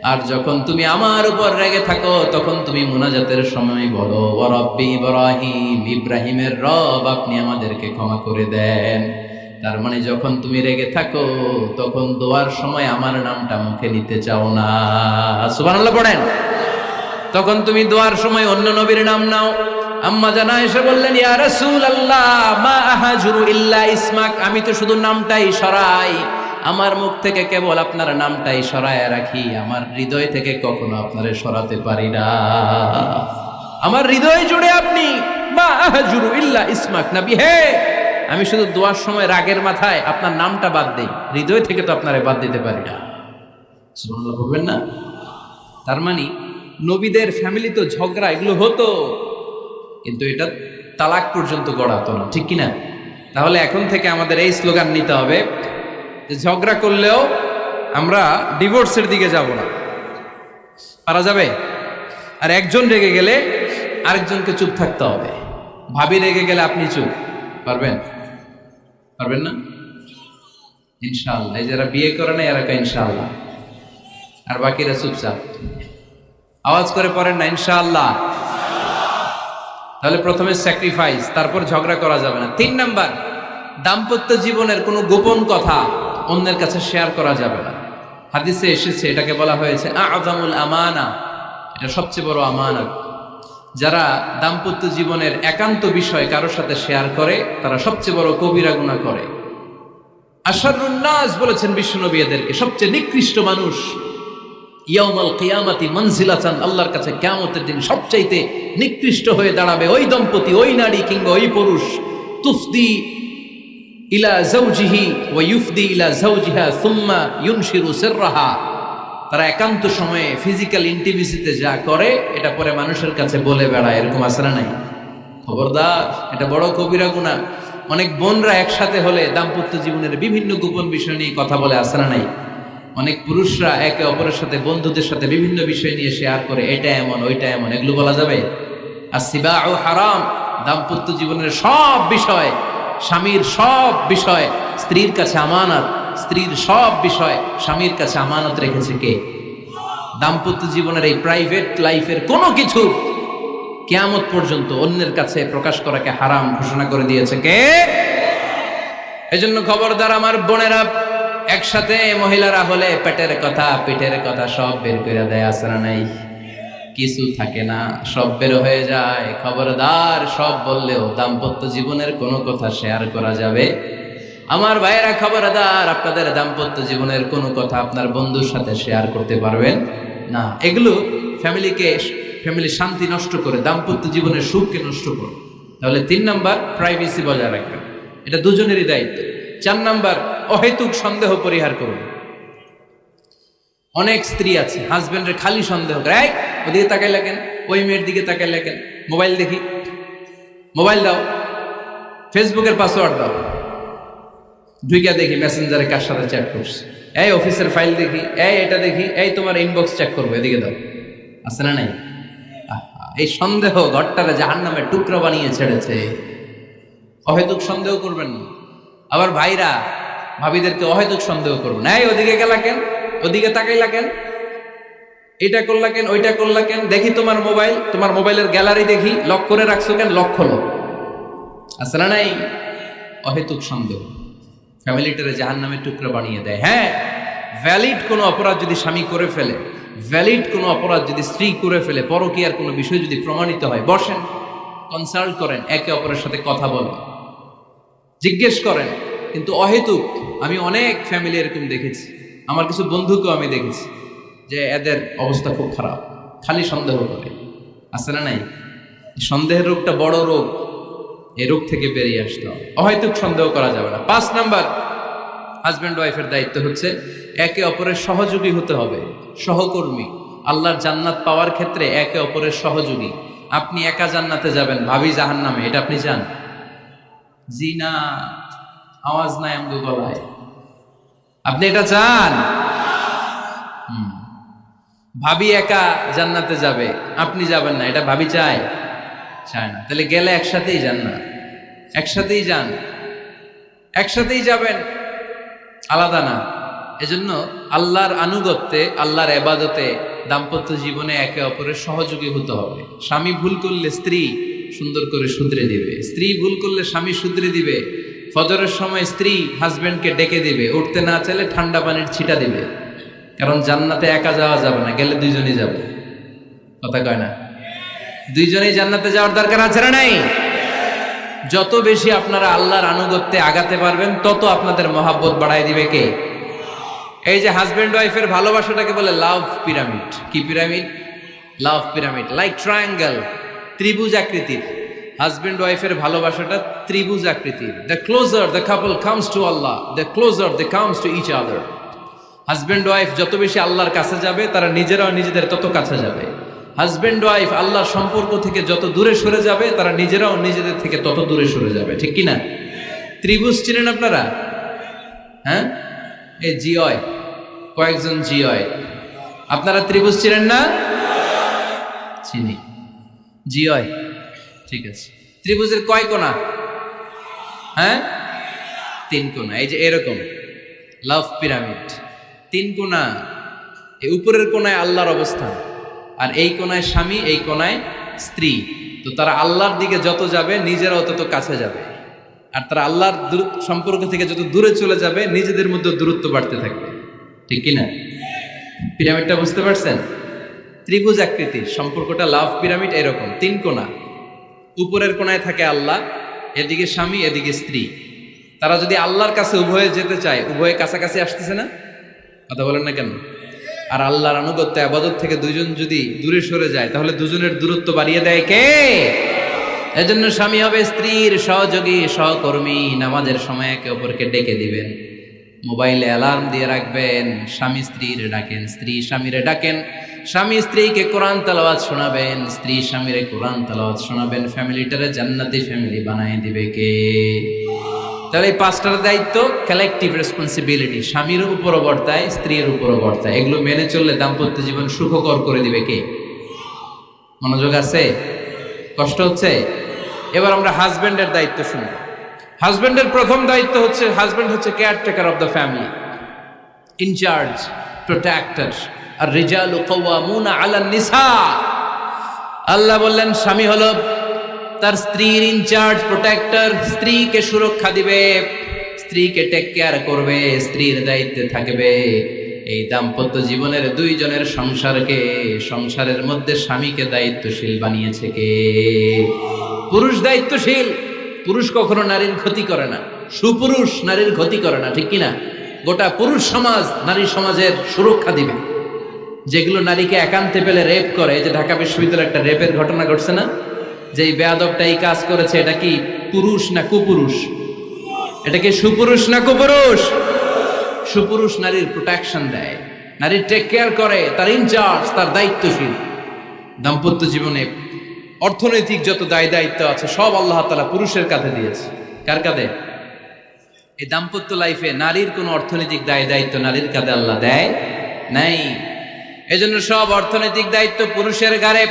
আর যখন তুমি আমার উপর রেগে থাকো তখন তুমি মুনাজাতের সময় বলো, ওয়া রব্বি ইব্রাহিম, ইব্রাহিমের রব, আপনি আমাদেরকে ক্ষমা করে দেন। তার মানে যখন তুমি রেগে থাকো তখন দোয়ার সময় আমার নামটা মুখে নিতে চাও না। সুবহানাল্লাহ পড়েন। তখন তুমি দোয়ার সময় অন্য নবীর নাম নাও। আম্মা জান আয়েশা বললেন, ইয়া রাসূলুল্লাহ মা আহাজুরু ইল্লা ইসমাক, আমি তো শুধু নামটাই সরাই, আমার মুখ থেকে কেবল আপনার নামটাই সরায় রাখি, আমার হৃদয় থেকে কখনো আপনারে সরাতে পারি না। আমার হৃদয় জুড়ে আপনি, মা আহাজুরু ইল্লা ইসমাক, নবী হে, আমি শুধু দোয়ার সময় রাগের মাথায় আপনার নামটা বাদ দেই, হৃদয় থেকে তো আপনারে বাদ দিতে পারি না। সুবহানাল্লাহ বলবেন না? তার মানে নবীদের ফ্যামিলি তো ঝগড়া এগুলো হতো, কিন্তু এটা তালাক পর্যন্ত গড়াতো না, ঠিক কিনা? তাহলে এখন থেকে আমাদের এই স্লোগান নিতে হবে যে ঝগড়া করলেও আমরা ডিভোর্সের দিকে যাব না। পারা যাবে? আর একজন রেগে গেলে আরেকজনকে চুপ থাকতে হবে। ভাবি রেগে গেলে আপনি চুপ, পারবেন? পারবেন না? ইনশাআল্লাহ। এই যারা বিয়ে করে না এরা ইনশাআল্লাহ, আর বাকিরা চুপচাপ। আওয়াজ করে পড়েন না ইনশাআল্লাহ। তাহলে প্রথমে স্যাক্রিফাইস, তারপর ঝগড়া করা যাবে না। 3 নাম্বার, দাম্পত্য জীবনের কোনো গোপন কথা অন্যের কাছে শেয়ার করা যাবে না। হাদিসে এসেছে, এটাকে বলা হয়েছে আ'যামুল আমানা, এটা সবচেয়ে বড় আমানত। যারা দাম্পত্য জীবনের একান্ত বিষয় কারোর সাথে শেয়ার করে তারা সবচেয়ে বড় কবিরা গুনাহ করে। আশারুন নাস বলেছেন বিশ্বনবী এদেরকে, সবচেয়ে নিকৃষ্ট মানুষ। ইয়াউমাল কিয়ামাতি মানজিলাতান, আল্লাহর কাছে কিয়ামতের দিন সবচাইতে নিকৃষ্ট হয়ে দাঁড়াবে ওই দম্পতি, ওই নারী কিংবা ওই পুরুষ, তুফদি ইলা যাওজিহি ওয়া ইউফদি ইলা যাওজিহা সুম্মা ইউনশিরু সিররাহা। তারা একান্ত সময়ে ফিজিক্যাল ইন্টিমেসিতে যা করে এটা পরে মানুষের কাছে বলে বেড়ায়, এরকম আছে না নাই? খবরদার, এটা বড় কবিরা গুনাহ। অনেক বোনরা একসাথে হলে দাম্পত্য জীবনের বিভিন্ন গোপন বিষয় নিয়ে কথা বলে, আছে না নাই? অনেক পুরুষরা একে অপরের সাথে, বন্ধুদের সাথে বিভিন্ন বিষয় নিয়ে শেয়ার করে, এটা এমন ওইটা এমন, এগুলো বলা যাবে? আসিবাউ হারাম। দাম্পত্য জীবনের সব বিষয়, স্বামীর সব বিষয় স্ত্রীর কাছে আমানত, স্ত্রীর সব বিষয় স্বামীর কাছে আমানত রেখেছে কে? দাম্পত্য জীবনের এই প্রাইভেট লাইফের কোনো কিছু কিয়ামত পর্যন্ত অন্যের কাছে প্রকাশ করাকে হারাম ঘোষণা করে দিয়েছে কে? এজন্য খবরদার আমার বোনেরা, একসাথে মহিলারা হলে পেটের কথা পিঠের কথা সব বের করে দেয়, আসরা নাই কিছু থাকে না, সব বের হয়ে যায়। খবরদার, সব বললেও দাম্পত্য জীবনের কোনো কথা শেয়ার করা যাবে। আমার ভাইয়েরা খবরদার, আপনাদের দাম্পত্য জীবনের কোনো কথা আপনার বন্ধুর সাথে শেয়ার করতে পারবেন না। এগুলো ফ্যামিলি শান্তি নষ্ট করে, দাম্পত্য জীবনের সুখকে নষ্ট করে। তাহলে 3 নাম্বার, প্রাইভেসি বজায় রাখবেন, এটা দুজনেরই দায়িত্ব। 4 নাম্বার, অহেতুক সন্দেহ পরিহার করুন। অনেক স্ত্রী আছে হাজবেন্ডের খালি সন্দেহ করে, এই ওদিকে তাকাই লাগেন, ওই মেয়ের দিকে তাকাই লাগেন, মোবাইল দেখি, মোবাইল দাও, ফেসবুকের পাসওয়ার্ড দাও, ঢুইকা দেখি মেসেঞ্জারে কার সাথে চ্যাট করছে, এই অফিসের ফাইল দেখি, এই এটা দেখি, এই তোমার ইনবক্স চেক করবো, এদিকে দাও, আছে না নাই? এই সন্দেহ ঘরটারে জাহান্নামের টুকরা বানিয়ে ছেড়েছে। অহেতুক সন্দেহ করবেন না। আবার ভাইরা ভাবিদেরকে অহেতুক সন্দেহ করবেন, এই ওদিকে গেলা কেন, ওদিকে তাকাইলা কেন, এটা করলা কেন, ওইটা করলা কেন, দেখি তোমার মোবাইল, তোমার মোবাইলের গ্যালারি দেখি, লক করে রাখছো কেন, লক খোলো, আছে না নাই? অহেতুক সন্দেহ ফ্যামিলিটারে জাহান্নামের টুকরা বানিয়ে দেয়। হ্যাঁ, ভ্যালিড কোনো অপরাধ যদি স্বামী করে ফেলে, ভ্যালিড কোনো অপরাধ যদি স্ত্রী করে ফেলে, পরকীয়ার কোনো বিষয় যদি প্রমাণিত হয়, বসেন, কনসাল্ট করেন, একে অপরের সাথে কথা বলেন, জিজ্ঞেস করেন। কিন্তু অহেতুক, আমি অনেক ফ্যামিলি এরকম দেখেছি, আমার কিছু বন্ধুকেও আমি দেখেছি যে এদের অবস্থা খুব খারাপ, খালি সন্দেহ করে, আছে না নাই? সন্দেহের রোগটা বড় রোগ, এই রোগ থেকে বেরিয়ে আসতে হবে, অহেতুক সন্দেহ করা যাবে না। 5 নাম্বার, হাজব্যান্ড ওয়াইফের দায়িত্ব হচ্ছে একে অপরের সহযোগী হতে হবে, সহকর্মী। আল্লাহর জান্নাত পাওয়ার ক্ষেত্রে একে অপরের সহযোগী। আপনি একা জান্নাতে যাবেন, ভাবি জাহান্নামে, এটা আপনি চান? জি না, আওয়াজ নাই আমগো গলায়। আপনি এটা চান? ভাবি একা জান্নাতে যাবে, আপনি যাবেন না, এটা ভাবি চায়? চায় না। তাহলে গেলে একসাথেই যান না, একসাথেই যান, একসাথেই যাবেন, আলাদা না। এজন্য আল্লাহর আনুগত্যে, আল্লাহর ইবাদতে, দাম্পত্য জীবনে একে অপরের সহযোগী হতে হবে। স্বামী ভুল করলে স্ত্রী সুন্দর করে শুধরে দিবে, স্ত্রী ভুল করলে স্বামী শুধরে দিবে। ফজরের সময় স্ত্রী হাজবেন্ডকে ডেকে দিবে, উঠতে না চাইলে ঠান্ডা পানির ছিটা দিবে। কারণ জান্নাতে একা যাওয়া যাবে না, গেলে দুইজনই যাবে, কথা কয় না? দুইজনেই জান্নাতে যাওয়ার দরকার আছে না নাই? যত বেশি আপনারা আল্লাহর আনুগত্যে আগাতে পারবেন, তত আপনাদের মহাব্বত বাড়ায় দিবে কে? এই যে হাজবেন্ড ওয়াইফের ভালোবাসাটাকে বলে লাভ পিরামিড। কি pyramid? Love pyramid, like triangle, ত্রিভুজ আকৃতির। হাজবেন্ড ওয়াইফের ভালোবাসাটা ত্রিভুজ আকৃতির। The closer the couple comes to Allah, the closer they comes to each other. Husband wife যত বেশি আল্লাহর কাছে যাবে, তারা নিজেরাও নিজেদের তত কাছে যাবে। হাজবেন্ড ওয়াইফ আল্লাহর সম্পর্ক থেকে যত দূরে সরে যাবে, তারা নিজেরাও নিজেদের থেকে তত দূরে সরে যাবে, ঠিক কিনা? ত্রিভুজ চিনেন আপনারা? হ্যাঁ, এই জিওয় কয়েকজন জিওয়, আপনারা ত্রিভুজ চিনেন না? চিনি, জিওয়, ঠিক আছে। ত্রিভুজের কয় কোণা? হ্যাঁ, 3 কোণা। এই যে এরকম লাভ পিরামিড, 3 কোণা। এই উপরের কোণায় আল্লাহর অবস্থান, আর এই কোণায় স্বামী, এই কোণায় স্ত্রী। তো তারা আল্লাহর দিকে যত যাবে, নিজেরাও তত কাছে যাবে। আর তারা আল্লাহর সম্পর্ক থেকে যত দূরে চলে যাবে, নিজেদের মধ্যে দূরত্ব বাড়তে থাকবে, ঠিক কিনা? পিরামিডটা বুঝতে পারছেন? ত্রিভুজ আকৃতির সম্পর্কটা লাভ পিরামিড এরকম, 3 কোণা। উপরের কোণায় থাকে আল্লাহ, এদিকে স্বামী, এদিকে স্ত্রী। তারা যদি আল্লাহর কাছে উভয়ে যেতে চায়, উভয়ে কাছাকাছি আসতেছে না? কথা বলেন না কেন? আর আল্লাহর আনুগত্য ইবাদত থেকে দুইজন যদি দূরে সরে যায়, তাহলে দুজনের দূরত্ব বাড়িয়ে দেয় কে? এজন্য স্বামী হবে স্ত্রীর সহযোগী, সহকর্মী। নামাজের সময় একে অপরকে ডেকে দিবেন, মোবাইলে অ্যালার্ম দিয়ে রাখবেন। স্বামী স্ত্রীর ডাকেন, স্ত্রী স্বামীরে ডাকেন। স্বামী স্ত্রীকে কোরআন তেলাওয়াত শোনাবেন, স্ত্রী স্বামীরে কোরআন তেলাওয়াত শোনাবেন। ফ্যামিলিটারে জান্নাতি ফ্যামিলি বানায় দিবে কে? তাহলে এই 5টার দায়িত্ব কালেকটিভ রেসপন্সিবিলিটি, স্বামীর উপরও বর্তায়, স্ত্রীর উপরও বর্তায়। এগুলো মেনে চললে দাম্পত্য জীবন সুখকর করে দিবে কে? মনোযোগ আছে? কষ্ট হচ্ছে? এবার আমরা হাজবেন্ডের দায়িত্ব শুনবো। হাজবেন্ডের প্রথম দায়িত্ব হচ্ছে, হাজবেন্ড হচ্ছে caretaker of the family, in charge, protector. আর রিজালু কাওয়ামুনা আলান নিসা। আল্লাহ বললেন স্বামী হলো তার স্ত্রীর ইনচার্জ, প্রোটেক্টর, স্ত্রীকে সুরক্ষা দিবে, স্ত্রীকে টেক কেয়ার করবে, স্ত্রীর দায়িত্বে থাকবে। এই দাম্পত্য জীবনের দুইজনের সংসারের মধ্যে স্বামীকে দায়িত্বশীল বানিয়েছে কে? পুরুষ দায়িত্বশীল। পুরুষ কখনো নারীর ক্ষতি করে না, সুপুরুষ নারীর ক্ষতি করে না, ঠিক কিনা? গোটা পুরুষ সমাজ নারী সমাজের সুরক্ষা দিবে। যেগুলো নারীকে একান্তে পেলে রেপ করে, যে ঢাকা বিশ্ববিদ্যালয়ে একটা রেপের ঘটনা ঘটছে না, যে এই বেয়াদবটা এই কাজ করেছে, এটা কি পুরুষ না কুপুরুষ? এটা কি সুপুরুষ না কুপুরুষ? সুপুরুষ নারীর প্রোটেকশন দেয়, নারীর টেক কেয়ার করে, তার ইনচার্জ, তার দায়িত্বশীল। দাম্পত্য জীবনে অর্থনৈতিক যত দায় দায়িত্ব আছে সব আল্লাহ তাআলা পুরুষের কাঁধে দিয়েছে। কার কাঁধে? এই দাম্পত্য লাইফে নারীর কোনো অর্থনৈতিক দায় দায়িত্ব নারীর কাঁধে আল্লাহ দেয় নাই। এজন্য সব অর্থনৈতিক দায়িত্ব পুরুষের ঘাড়ে।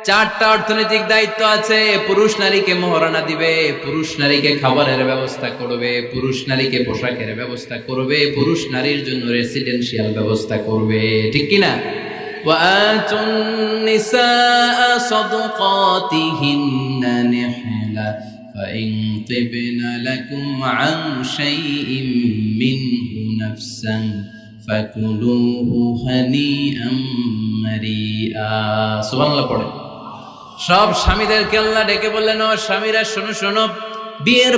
4টা অর্থনৈতিক দায়িত্ব আছে। পুরুষ নারীকে মহারণা দিবে, পুরুষ নারীকে খাবারের ব্যবস্থা করবে, পুরুষ নারীকে পোশাকের ব্যবস্থা করবে, পুরুষ নারীর জন্য রেসিডেন্সিয়াল ব্যবস্থা করবে, ঠিক কিনা? وآتوا النساء صدقاتهن نحلة فإن طبن لكم عن شيء منه نفسا فكلوه هنيئا مريئا। সুবহানাল্লাহ পড়ে। সব স্বামীদেরকে আল্লাহ ডেকে বললেন, ও স্বামীরা শোনো শোনো, বিয়ের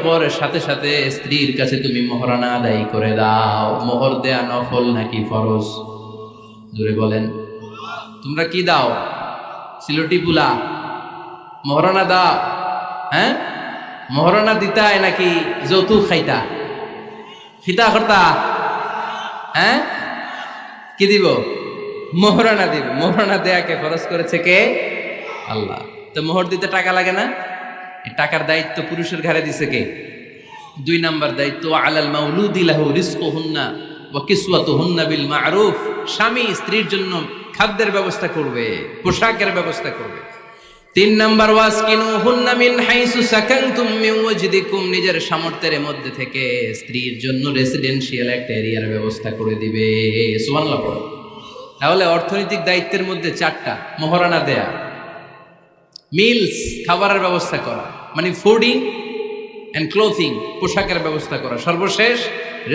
পর সাথে সাথে স্ত্রীর কাছে তুমি মোহরানা আদায় করে দাও। মোহর দেয়া নফল নাকি ফরজ? জোরে বলেন। তোমরা কি দাও? সিলটি পুলা মোহরানা দাও? হ্যাঁ, মোহরানা দিতায় নাকি যৌতুক খাইতা? খিতা করতা? হ্যাঁ, কি দিব? মোহরানা দিব। মোহরানা দেয়াকে ফরজ করেছে কে? আল্লাহ। তো মোহর দিতে টাকা লাগে না? এই টাকার দায়িত্ব পুরুষের ঘাড়ে দিছে কে? 2 নাম্বার দায়িত্ব, আলাল মাউলুদি লাহু রিজকুহুন্না ওয়া কিসওয়াতুহুন্না বিল মা'রুফ। স্বামী স্ত্রীর জন্য খাদ্যের ব্যবস্থা করবে, পোশাকের ব্যবস্থা করবে। 3 নাম্বার, ওয়াসকিনুহুন্না মিন হাইসু সাকানতুম মিন ওয়াজদিকুম। নিজের সামর্থ্যের মধ্যে থেকে স্ত্রীর জন্য রেসিডেন্সিয়াল একটা এরিয়ার ব্যবস্থা করে দিবে। সুবহানাল্লাহ পড়ো। তাহলে অর্থনৈতিক দায়িত্বের মধ্যে 4টা: মোহরানা দেয়া, মিলস খাবারের ব্যবস্থা করা, মানে ফুডিং এন্ড ক্লোথিং, পোশাকের ব্যবস্থা করা, সর্বশেষ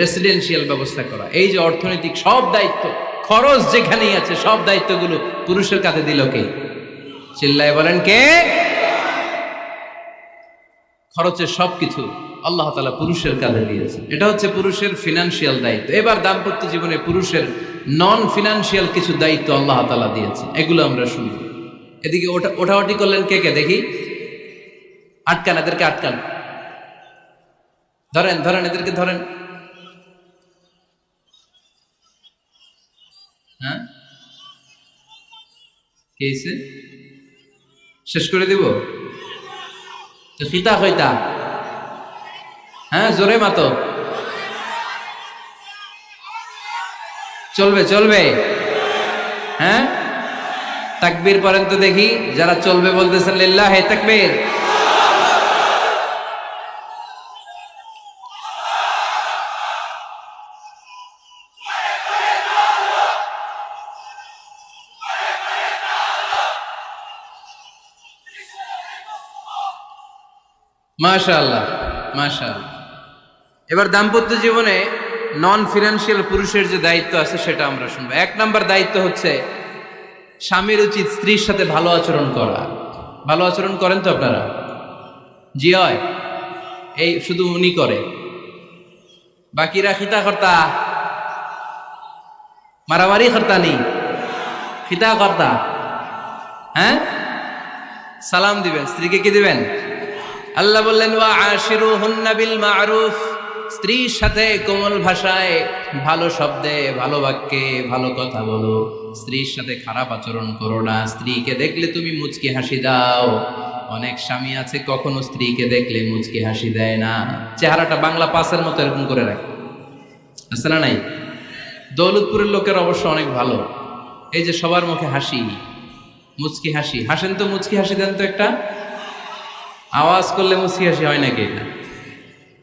রেসিডেন্সিয়াল ব্যবস্থা করা। এই যে অর্থনৈতিক সব দায়িত্ব, খরচ যেখানেই আছে, সব দায়িত্বগুলো পুরুষের কাঁধে দিল কে? চিল্লায় বলেন কে? খরচের সবকিছু আল্লাহ তাআলা পুরুষের কাঁধে দিয়েছে। এটা হচ্ছে পুরুষের ফিনান্সিয়াল দায়িত্ব। এবার দাম্পত্য জীবনে পুরুষের নন ফিনান্সিয়াল কিছু দায়িত্ব আল্লাহ তাআলা দিয়েছে, এগুলো আমরা শুনব। এদিকে ওঠাওটি করলেন কে কে দেখি? আটকান, এদেরকে আটকান, ধরেন ধরেন, এদেরকে ধরেন। হ্যাঁ, কে হইছে? শেষ করে দিব তো? খিতা হইতা? হ্যাঁ, জোরে মাতো। চলবে চলবে? হ্যাঁ, তাকবীর পড়েন তো দেখি। যারা চলবে বলতেছেন লিল্লাহি তাকবীর। মাশাআল্লাহ মাশাআল্লাহ। এবার দাম্পত্য জীবনে নন ফিনান্সিয়াল পুরুষের যে দায়িত্ব আছে সেটা আমরা শুনবো। 1 নাম্বার দায়িত্ব হচ্ছে স্বামীর উচিত স্ত্রীর সাথে ভালো আচরণ করা। ভালো আচরণ করেন তো আপনারা? জি হয়। এই শুধু উনি করে, বাকিরা খিতা কর্তা, মারামারি কর্তা নেই, খিতা কর্তা। হ্যাঁ, সালাম দিবেন, স্ত্রীকে কি দিবেন? আল্লাহ বললেন, ওয়া আশিরুহুন্না বিল মা'রুফ। স্ত্রীর সাথে কোমল ভাষায়, ভালো শব্দে, ভালো বাক্যে ভালো কথা বলো। স্ত্রীর সাথে খারাপ আচরণ করো না। স্ত্রীকে দেখলে তুমি মুচকি হাসি দাও। অনেক স্বামী আছে কখনো স্ত্রীকে দেখলে মুচকি হাসি দেয় না, চেহারাটা বাংলা পাসের মতো এরকম করে রাখে, আছে না নাই? দৌলতপুরের লোকের অবশ্য অনেক ভালো, এই যে সবার মুখে হাসি, মুচকি হাসি। হাসেন তো, মুচকি হাসি দেন তো একটা। আওয়াজ করলে মুচকি হাসি হয় নাকি? এটা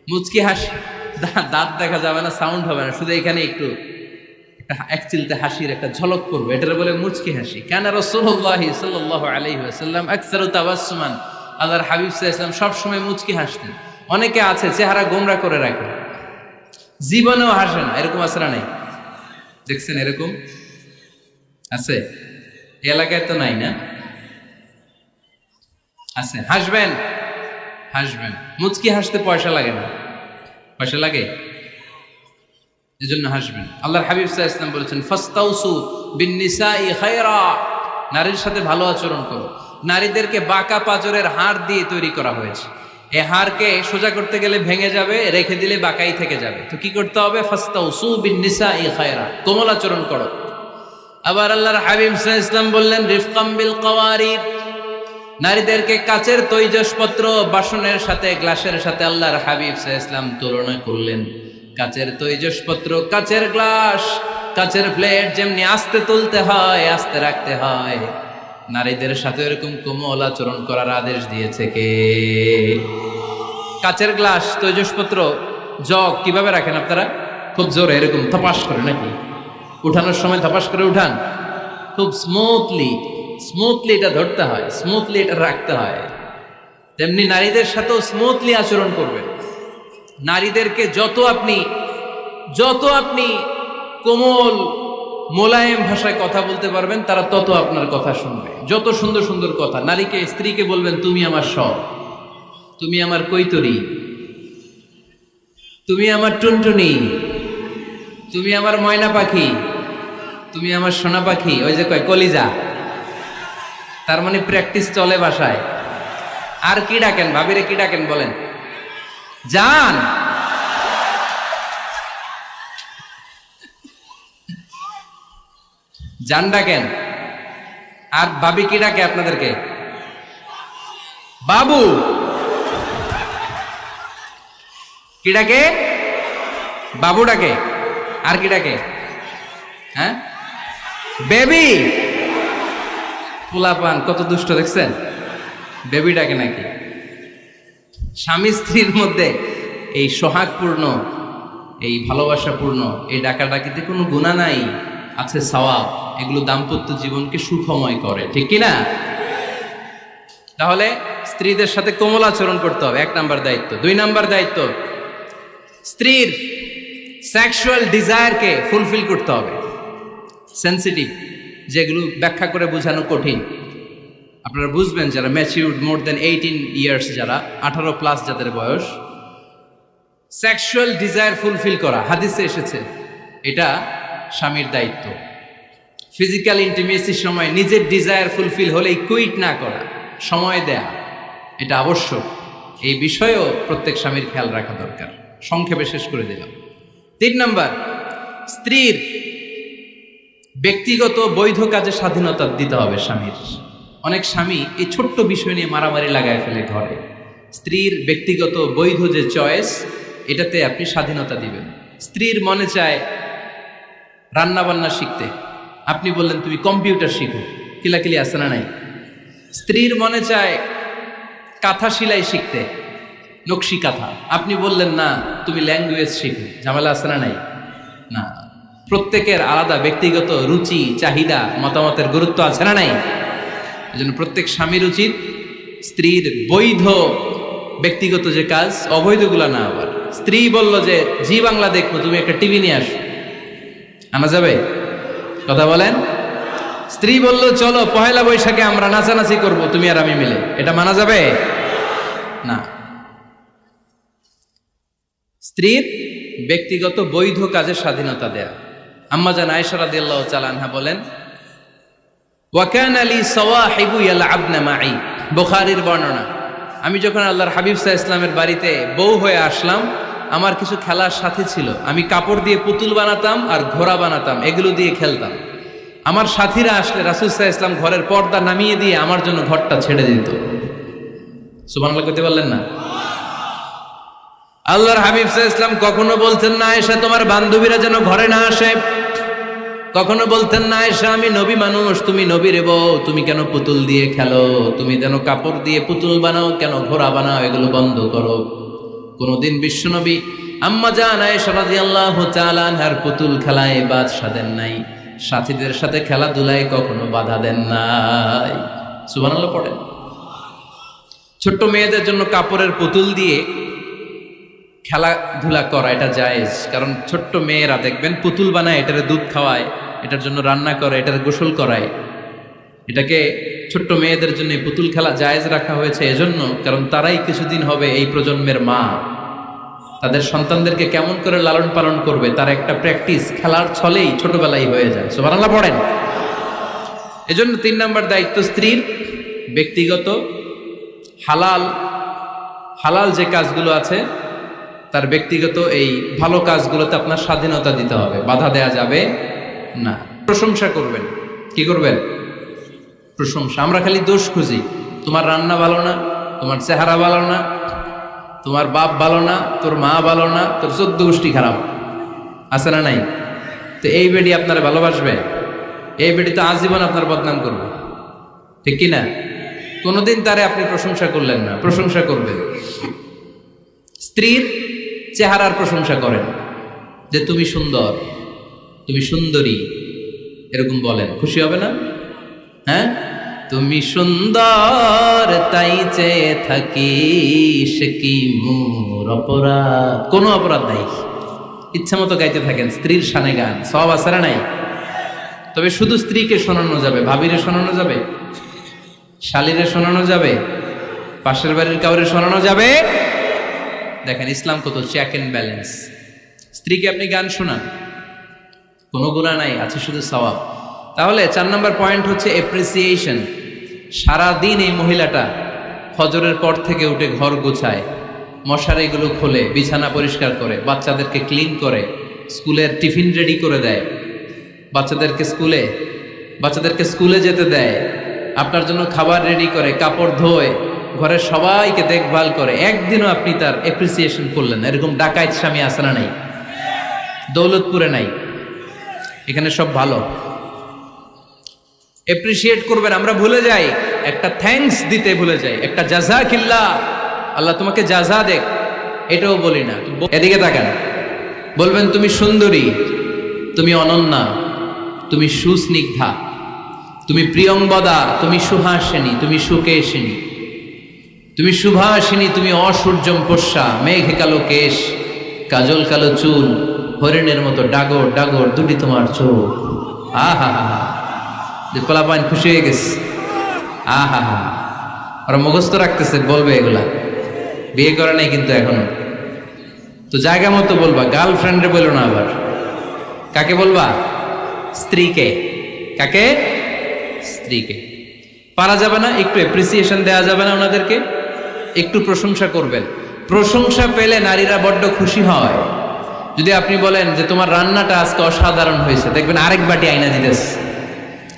মুচকি হাসি, দাঁত দেখা যাবে না, সাউন্ড হবে না, শুধু এখানে একটু এক চিলতে হাসির একটা ঝলক করবে, এটার বলে মুচকি হাসি। কানা রাসূলুল্লাহি সাল্লাল্লাহু আলাইহি ওয়াসাল্লাম আকসারু তাবাসসুমান, আল্লাহর হাবিব সাল্লাল্লাহু আলাইহি ওয়াসাল্লাম সব সময় মুচকি হাসতেন। অনেকে আছে চেহারা গোমরা করে রাখে, জীবনেও হাসে না, এরকম আছে না নাই? দেখছেন এরকম আছে? এই এলাকায় তো নাই না? আছে। হাসবেন, হাসবেন। মুচকি হাসতে পয়সা লাগে না, পয়সা লাগে? এজন্য হাসবেন। আল্লাহর হাবিব সাল্লাল্লাহু আলাইহি ওয়াসাল্লাম বলেছেন ফাস্তাউসু বিন-নিসাই খায়রা, নারীর সাথে ভালো আচরণ করো। নারীদেরকে বাঁকা পাঁজরের হাড় দিয়ে তৈরি করা হয়েছে। এই হাড়কে সোজা করতে গেলে ভেঙে যাবে, রেখে দিলে বাঁকাই থেকে যাবে। তো কি করতে হবে? ফাস্তাউসু বিন-নিসাই খায়রা, কোমল আচরণ করো। আবার আল্লাহর হাবিব সাল্লাল্লাহু আলাইহি ওয়াসাল্লাম বললেন রিফকাম বিল কাওয়ারিদ, নারীদেরকে কাচের তৈজসপত্র বাসনের সাথে, গ্লাসের সাথে আল্লাহর হাবিব সাল্লাল্লাহু আলাইহি ওয়াসাল্লাম তুলনা করলেন। কাচের তৈজসপত্র, কাচের গ্লাস, কাচের প্লেট যেমনি আস্তে তুলতে হয়, আস্তে রাখতে হয়, নারীদের সাথে এরকম কোমল আচরণ করার আদেশ দিয়েছে কে? কাচের গ্লাস, তৈজসপত্র, জগ কিভাবে রাখেন আপনারা? খুব জোরে এরকম থপাস করে নাকি? উঠানোর সময় থপাস করে উঠান? খুব স্মুথলি এটা ধরতে হয়, স্মুথলি এটা রাখতে হয়। তেমনি নারীদের সাথেও স্মুথলি আচরণ করবেন। নারীদেরকে যত আপনি কোমল মোলায়েম ভাষায় কথা বলতে পারবেন, তারা তত আপনার কথা শুনবে। যত সুন্দর সুন্দর কথা, নারীকে, স্ত্রীকে বলবেন তুমি আমার সব, তুমি আমার কৈতরী, তুমি আমার টুনটুনি, তুমি আমার ময়না পাখি, তুমি আমার সোনা পাখি। ওই যে কয় কলিজা, তার মানে প্র্যাকটিস চলে বাসায়। আর কি ডাকেন? ভাবিরে কি ডাকেন বলেন? জান। জান ডাকেন। আর ভাবি কি ডাকে আপনাদেরকে? বাবু। কি ডাকে? বাবু ডাকে। আর কি ডাকে? হ্যাঁ, বেবি। পোলাপান কত দুষ্ট দেখছেন, বেবি ডাকে নাকি? স্বামী স্ত্রীর মধ্যে এই সোহাগপূর্ণ, এই ভালোবাসাপূর্ণ এই ডাকাডাকিতে কোনো গুনাহ নাই, আছে সওয়াব। এগুলো দাম্পত্য জীবনকে সুখময় করে, ঠিক কিনা? তাহলে স্ত্রীদের সাথে কোমল আচরণ করতে হবে, 1 নাম্বার দায়িত্ব। 2 নাম্বার দায়িত্ব, স্ত্রীর সেক্সুয়াল ডিজায়ারকে ফুলফিল করতে হবে। সেনসিটিভ, যেগুলো ব্যাখ্যা করে বোঝানো কঠিন। আপনারা বুঝবেন যারা ম্যাচিউরড, মোর দেন 18 ইয়ার্স, যারা 18+ যাদের বয়স, সেক্সুয়াল ডিজায়ার ফুলফিল করা হাদিসে এসেছে, এটা স্বামীর দায়িত্ব। ফিজিক্যাল ইন্টিমেসির সময় নিজের ডিজায়ার ফুলফিল হলেই কুইট না করা, সময় দেয়া, এটা আবশ্যক। এই বিষয়েও প্রত্যেক স্বামীর খেয়াল রাখা দরকার। সংক্ষেপে শেষ করে দিলাম। 3 নাম্বার, স্ত্রীর ব্যক্তিগত বৈধ কাজে স্বাধীনতা দিতে হবে স্বামীর। অনেক স্বামী এই ছোট্ট বিষয় নিয়ে মারামারি লাগায় ফেলে ঘরে। স্ত্রীর ব্যক্তিগত বৈধ যে চয়েস, এটাতে আপনি স্বাধীনতা দিবেন। স্ত্রীর মনে চায় রান্না বান্না শিখতে, আপনি বললেন তুমি কম্পিউটার শিখো, কিলাকিলি আছে না নাই? স্ত্রীর মনে চায় কাঁথা সেলাই শিখতে, নকশি কাঁথা, আপনি বললেন না তুমি ল্যাঙ্গুয়েজ শিখো, ঝামেলা আছে না নাই? না, প্রত্যেকের আলাদা ব্যক্তিগত রুচি, চাহিদা, মতামতের গুরুত্ব আছে না নাই? এজন্য প্রত্যেক স্বামীর উচিত স্ত্রীর বৈধ ব্যক্তিগত যে কাজ, অবৈধগুলা না। আবার স্ত্রী বলল যে জি বাংলা দেখবো, তুমি একটা টিভি নিয়ে আসো, আনা যাবে? কথা বলেন। স্ত্রী বলল চলো পহেলা বৈশাখে আমরা নাচানাচি করব, তুমি আর আমি মিলে, এটা মানা যাবে না। স্ত্রীর ব্যক্তিগত বৈধ কাজের স্বাধীনতা দেয়া। আম্মা জান আয়েশা রাদিয়াল্লাহু তাআলা আনহা বলেন, ওয়া কানা লি সাওয়াহিবু ইয়ালআবনা মাই, বুখারীর বর্ণনা। আমি যখন আল্লাহর হাবিব সাল্লাল্লাহু আলাইহি ওয়াসাল্লামের বাড়িতে বউ হয়ে আসলাম, আমার কিছু খেলার সাথী ছিল। আমি কাপড় দিয়ে পুতুল বানাতাম আর ঘোড়া বানাতাম, এগুলো দিয়ে খেলতাম। আমার সাথীরা আসলে রাসূল সাল্লাল্লাহু আলাইহি ওয়াসাল্লাম ঘরের পর্দা নামিয়ে দিয়ে আমার জন্য ঘরটা ছেড়ে দিত। সুবহানাল্লাহ কইতে পারলেন না? আল্লাহর হাবিব সাল্লাল্লাহু আলাইহি ওয়াসাল্লাম কখনো বলতেন না আয়েশা তোমার বান্ধবীরা যেন ঘরে না আসে, কখনো বলতেন না আয়েশা আমি নবী মানুষ, তুমি নবীর বউ, তুমি কেন পুতুল দিয়ে খেলো, তুমি যেন কাপড় দিয়ে পুতুল বানাও, কেন ঘোড়া বানাও, এগুলো বন্ধ করো। কোনদিন বিশ্বনবী আম্মা জান আয়েশা রাদিয়াল্লাহু তাআলা আনহার পুতুল খেলায় বাদশা দেন নাই, সাথীদের সাথে খেলাধুলায় কখনো বাধা দেন নাই। সুবহানাল্লাহ পড়েন। ছোট্ট মেয়েদের জন্য কাপড়ের পুতুল দিয়ে খেলাধুলা করা এটা জায়েজ, কারণ ছোট্ট মেয়েরা দেখবেন পুতুল বানায়, এটারে দুধ খাওয়ায়, এটার জন্য রান্না করে, এটার গোসল করায়। এটাকে ছোট্ট মেয়েদের জন্য এই পুতুল খেলা জায়েজ রাখা হয়েছে এজন্য, কারণ তারাই কিছুদিন হবে এই প্রজন্মের মা। তাদের সন্তানদেরকে কেমন করে লালন পালন করবে তার একটা প্র্যাকটিস খেলার ছলেই ছোটবেলায় হয়ে যায়। সুবহানাল্লাহ পড়েন। এজন্য 3 নম্বর দায়িত্ব স্ত্রীর ব্যক্তিগত হালাল যে কাজগুলো আছে তার ব্যক্তিগত এই ভালো কাজগুলোতে আপনার স্বাধীনতা দিতে হবে, বাধা দেয়া যাবে না। প্রশংসা করবেন। কি করবেন? প্রশংসা। আমরা খালি দোষ খুঁজি, তোমার রান্না ভালো না, তোমার চেহারা ভালো না, তোমার বাপ ভালো না, তোর মা ভালো না, তোর 14 গোষ্ঠী খারাপ, আছে না নাই? তো এই বেডি আপনারা ভালোবাসবে? এই বেডি তো আজীবন আপনার বদনাম করবে, ঠিক কি না? কোনোদিন তারে আপনি প্রশংসা করলেন না, প্রশংসা করবেন। স্ত্রীর চেহারার প্রশংসা করেন, যে তুমি সুন্দর, তুমি সুন্দরী, এরকম বলেন, খুশি হবে না? হ্যাঁ, তুমি সুন্দর তাই চেয়ে থাকি, সে কি মোর অপরাধ? কোনো অপরাধ নাই, ইচ্ছা মতো গাইতে থাকেন স্ত্রীর শানে গান, সব আছে না নাই? তবে শুধু স্ত্রীকে শোনানো যাবে, ভাবিরে শোনানো যাবে, শালীরে শোনানো যাবে, পাশের বাড়ির কাউরে শোনানো যাবে? দেখেন ইসলাম কত চেক এন্ড ব্যালেন্স। স্ত্রীকে আপনি গান শোনান, কোনো গুনাহ নাই, আছে শুধু সওয়াব। তাহলে 4 নম্বর পয়েন্ট হচ্ছে এপ্রিসিয়েশন। সারাদিন এই মহিলাটা ফজরের পর থেকে উঠে ঘর গোছায়, মশারিগুলো খোলে, বিছানা পরিষ্কার করে, বাচ্চাদেরকে ক্লিন করে, স্কুলের টিফিন রেডি করে দেয়, বাচ্চাদেরকে স্কুলে যেতে দেয়, আপনার জন্য খাবার রেডি করে, কাপড় ধোয়, ঘরের সবাইকে দেখভাল করে। একদিনও আপনি তার এপ্রিসিয়েশন করলেন না। এরকম ডাকাইত স্বামী আছে না নাই? দৌলতপুরে নাই, এখানে সব ভালো। এপ্রিসিয়েট করবেন। আমরা ভুলে যাই, একটা থ্যাঙ্কস দিতে ভুলে যাই, একটা জাযাকিল্লাহ, আল্লাহ তোমাকে জাযা দেখ, এটাও বলি না। এদিকে তাকান, বলবেন তুমি সুন্দরী, তুমি অনন্যা, তুমি সুস্নিগ্ধা, তুমি প্রিয়ংবদা, তুমি সুহাসিনী, তুমি সুকেশিনী, তুমি সুভাষিনী, তুমি অসূর্যম পোষ্যা, মেঘে কালো কেশ, কাজল কালো চুল, হরিণের মতো ডাগর ডাগর দুটি তোমার চোখ। আহা হা হা, পোলাপাইন খুশি হয়ে গেছে। আহা হা, ওরা মুখস্থ রাখতেছে, বলবে এগুলা, বিয়ে করে নাই কিন্তু এখনো। তো জায়গা মতো বলবা, গার্লফ্রেন্ডে বললো না আবার। কাকে বলবা? স্ত্রীকে। কাকে? স্ত্রীকে। পারা যাবে না? একটু এপ্রিসিয়েশন দেওয়া যাবে না ওনাদেরকে? একটু প্রশংসা করবেন। প্রশংসা পেলে নারীরা বড্ড খুশি হয়। যদি আপনি বলেন যে তোমার রান্নাটা আজকে অসাধারণ হয়েছে, দেখবেন আরেক বাটি আইনা দিতেছে,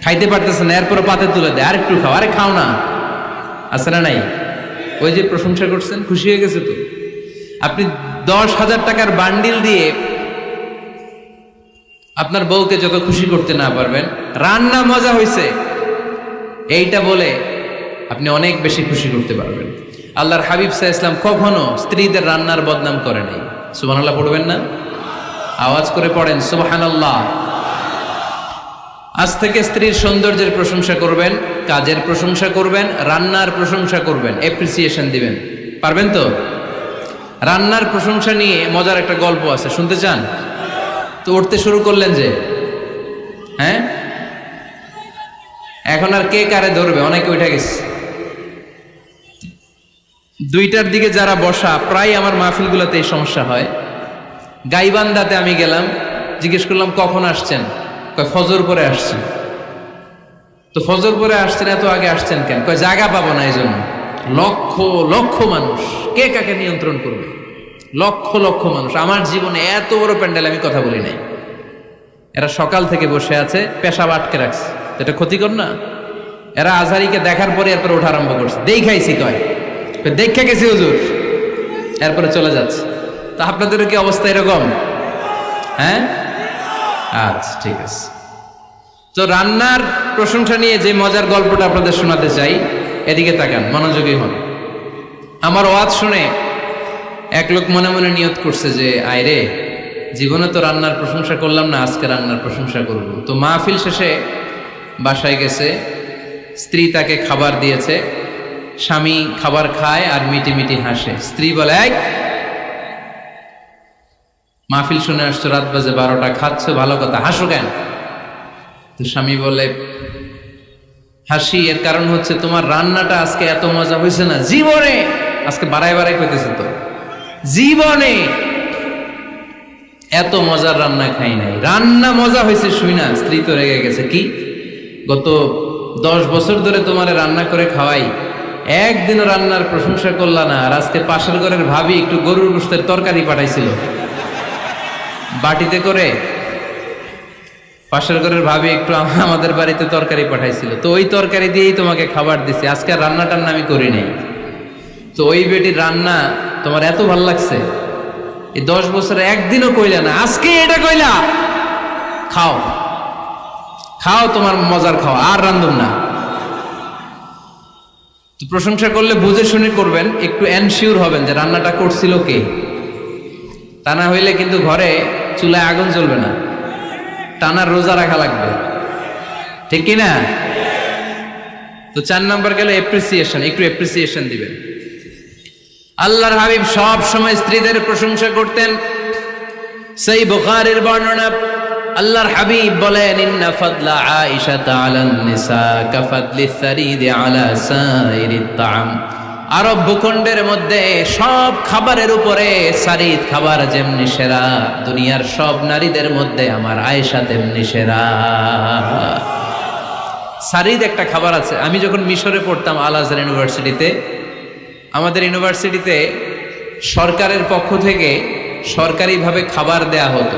খাইতে পারতেছে না, এরপর পাতে তুলে দেয়, আরেকটু খাও, আরে খাও না, আছে না নাই? ওই যে প্রশংসা করছেন, খুশি হয়ে গেছে তো। আপনি 10,000 টাকার বান্ডিল দিয়ে আপনার বউকে যত খুশি করতে না পারবেন, রান্না মজা হয়েছে এইটা বলে আপনি অনেক বেশি খুশি করতে পারবেন। আল্লাহর হাবিব সাল্লাল্লাহু আলাইহি ওয়াসাল্লাম কখনো স্ত্রীদের রান্নার বদনাম করে নাই। সুবহানাল্লাহ পড়বেন না? আওয়াজ করে পড়েন সুবহানাল্লাহ। আজ থেকে স্ত্রীর সৌন্দর্যের প্রশংসা করবেন, কাজের প্রশংসা করবেন, রান্নার প্রশংসা করবেন, এপ্রিসিয়েশন দিবেন। পারবেন তো? রান্নার প্রশংসা নিয়ে মজার একটা গল্প আছে, শুনতে চান? তো উঠতে শুরু করলেন যে, হ্যাঁ, এখন আর কে কারে ধরবে? অনেকে উঠে গেছে। 2টার দিকে যারা বসা, প্রায় আমার মাহফিলগুলোতে এই সমস্যা হয়। গাইবান্ধাতে আমি গেলাম, জিজ্ঞেস করলাম কখন আসছেন? কয় ফজর পরে আসছেন। তো ফজর পরে আসছেন, এত আগে আসছেন কেন? কয় জায়গা পাবো না এই জন্য। লক্ষ লক্ষ মানুষ, কে কাকে নিয়ন্ত্রণ করবে? লক্ষ লক্ষ মানুষ। আমার জীবনে এত বড় প্যান্ডেল আমি কথা বলি নাই। এরা সকাল থেকে বসে আছে, পেশাব আটকে রাখছে, এটা ক্ষতিকর না? এরা আজহারিকে দেখার পরে এরপরে ওঠা আরম্ভ করছে, দেখাইছি, কয় দেখে গেছি হুজুর, এরপরে চলে যাচ্ছে। তা আপনাদেরও কি অবস্থা এরকম? হ্যাঁ, আচ্ছা ঠিক আছে। তো রান্নার প্রশংসা নিয়ে যে মজার গল্পটা আপনাদের শোনাতে চাই, এদিকে তাকান, মনোযোগী হন। আমার ওয়াজ শুনে এক লোক মনে মনে নিয়ত করছে যে আয়রে, জীবনে তো রান্নার প্রশংসা করলাম না, আজকে রান্নার প্রশংসা করব। তো মাহফিল শেষে বাসায় গেছে, স্ত্রী তাকে খাবার দিয়েছে, স্বামী খাবার খায় আর মিটি মিটি হাসে। স্ত্রী বলে, এই মাহফিল শুনে আসছো, রাত বাজে 12টা, খাচ্ছ ভালো কথা, হাসো কেন? তো স্বামী বলে, হাসি এর কারণ হচ্ছে তোমার রান্নাটা আজকে এত মজা হয়েছে না জীবনে, আজকে বাড়াই বাড়াই কইতেছে তো, জীবনে এত মজার রান্না খাই নাই, রান্না মজা হয়েছে শুই না। স্ত্রী তো রেগে গেছে, কি গত 10 বছর ধরে তোমার রান্না করে খাওয়াই, একদিনও রান্নার প্রশংসা করলা না, আর আজকে পাশের ঘরের ভাবি একটু গরুর গোশতের তরকারি পাঠাইছিল বাটিতে করে, পাশের ঘরের ভাবি একটু আমাদের বাড়িতে তরকারি পাঠাইছিল, তো ওই তরকারি দিয়েই তোমাকে খাবার দিছে, আজকে রান্না টান্না আমি করি নাই। তো ওই বেটির রান্না তোমার এত ভাল লাগছে, এই 10 বছরে একদিনও কইলা না, আজকে এটা কইলা, খাও খাও, তোমার মজার খাও, আর রান্ধুম না। তো প্রশংসা করলে বুঝে শুনে করবেন, একটু এনশিওর হবেন যে রান্নাটা করছিল কে, তা না হইলে কিন্তু ঘরে চুলায় আগুন জ্বলবে না, টানার রোজা রাখা লাগবে, ঠিক কিনা? তো 4 নম্বর গেল এপ্রিসিয়েশন, একটু এপ্রিসিয়েশন দিবেন। আল্লাহর হাবিব সব সময় স্ত্রীদের প্রশংসা করতেন। সেই বুখারীর বর্ণনা, আল্লাহর হাবিব বলেন, ইন্না ফাদলা আয়েশা আলান নিসা কাফাদলি সারিদ আলা সাইরিত তাআম। আরব ভূখণ্ডের মধ্যে সব খাবারের উপরে সারিদ খাবার যেমনি সেরা, দুনিয়ার সব নারীদের মধ্যে আমার আয়েশা তেমনি সেরা। সারিদ একটা খাবার আছে। আমি যখন মিশরে পড়তাম আল আজহার ইউনিভার্সিটিতে, আমাদের ইউনিভার্সিটিতে সরকারের পক্ষ থেকে সরকারিভাবে খাবার দেয়া হতো।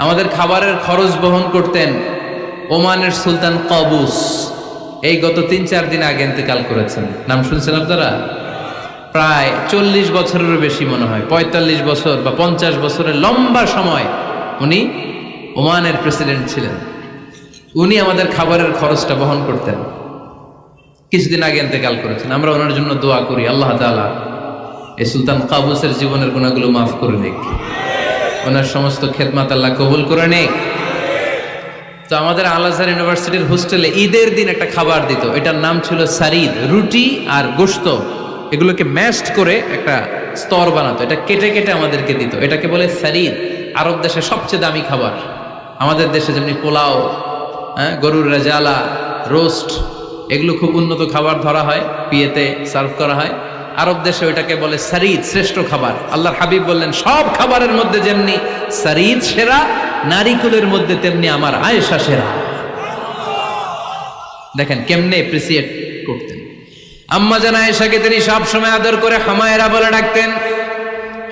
আমাদের খাবারের খরচ বহন করতেন ওমানের সুলতান কাবুস। এই গত 3-4 দিন আগে ইন্তেকাল করেছেন, নাম শুনছেন আপনারা? প্রায় 40 বছরেরও বেশি মনে হয়, 45 বছর বা 50 বছরের লম্বা সময় উনি ওমানের প্রেসিডেন্ট ছিলেন। উনি আমাদের খাবারের খরচটা বহন করতেন। কিছুদিন আগে ইন্তেকাল করেছেন। আমরা ওনার জন্য দোয়া করি, আল্লাহ তাআলা এই সুলতান কাবুসের জীবনের গুনাহগুলো মাফ করে নিক, ওনার সমস্ত খেদমত আল্লাহ কবুল করে নিক। তো আমাদের আল আজহার ইউনিভার্সিটির হোস্টেলে ঈদের দিন একটা খাবার দিত, এটার নাম ছিল সারিদ। রুটি আর গোশত এগুলোকে ম্যাশড করে একটা স্তর বানাতো, এটা কেটে কেটে আমাদেরকে দিত, এটাকে বলে সারিদ। আরব দেশে সবচেয়ে দামি খাবার। আমাদের দেশে যেমনি পোলাও, গরুর রেজালা, রোস্ট, এগুলো খুব উন্নত খাবার ধরা হয়, বিয়েতে সার্ভ করা হয়। আরব দেশে ওইটাকে বলে সারিদ, শ্রেষ্ঠ খাবার। আল্লাহর হাবিব বললেন, সব খাবারের মধ্যে যেমনি সারিদ সেরা, নারীকুলের মধ্যে তেমনি আমার আয়েশা সেরা। দেখেন কেমনে এপ্রিসিয়েট করতেন। আম্মা জান আয়েশাকে তিনি সব সময় আদর করে হামায়রা বলে ডাকতেন।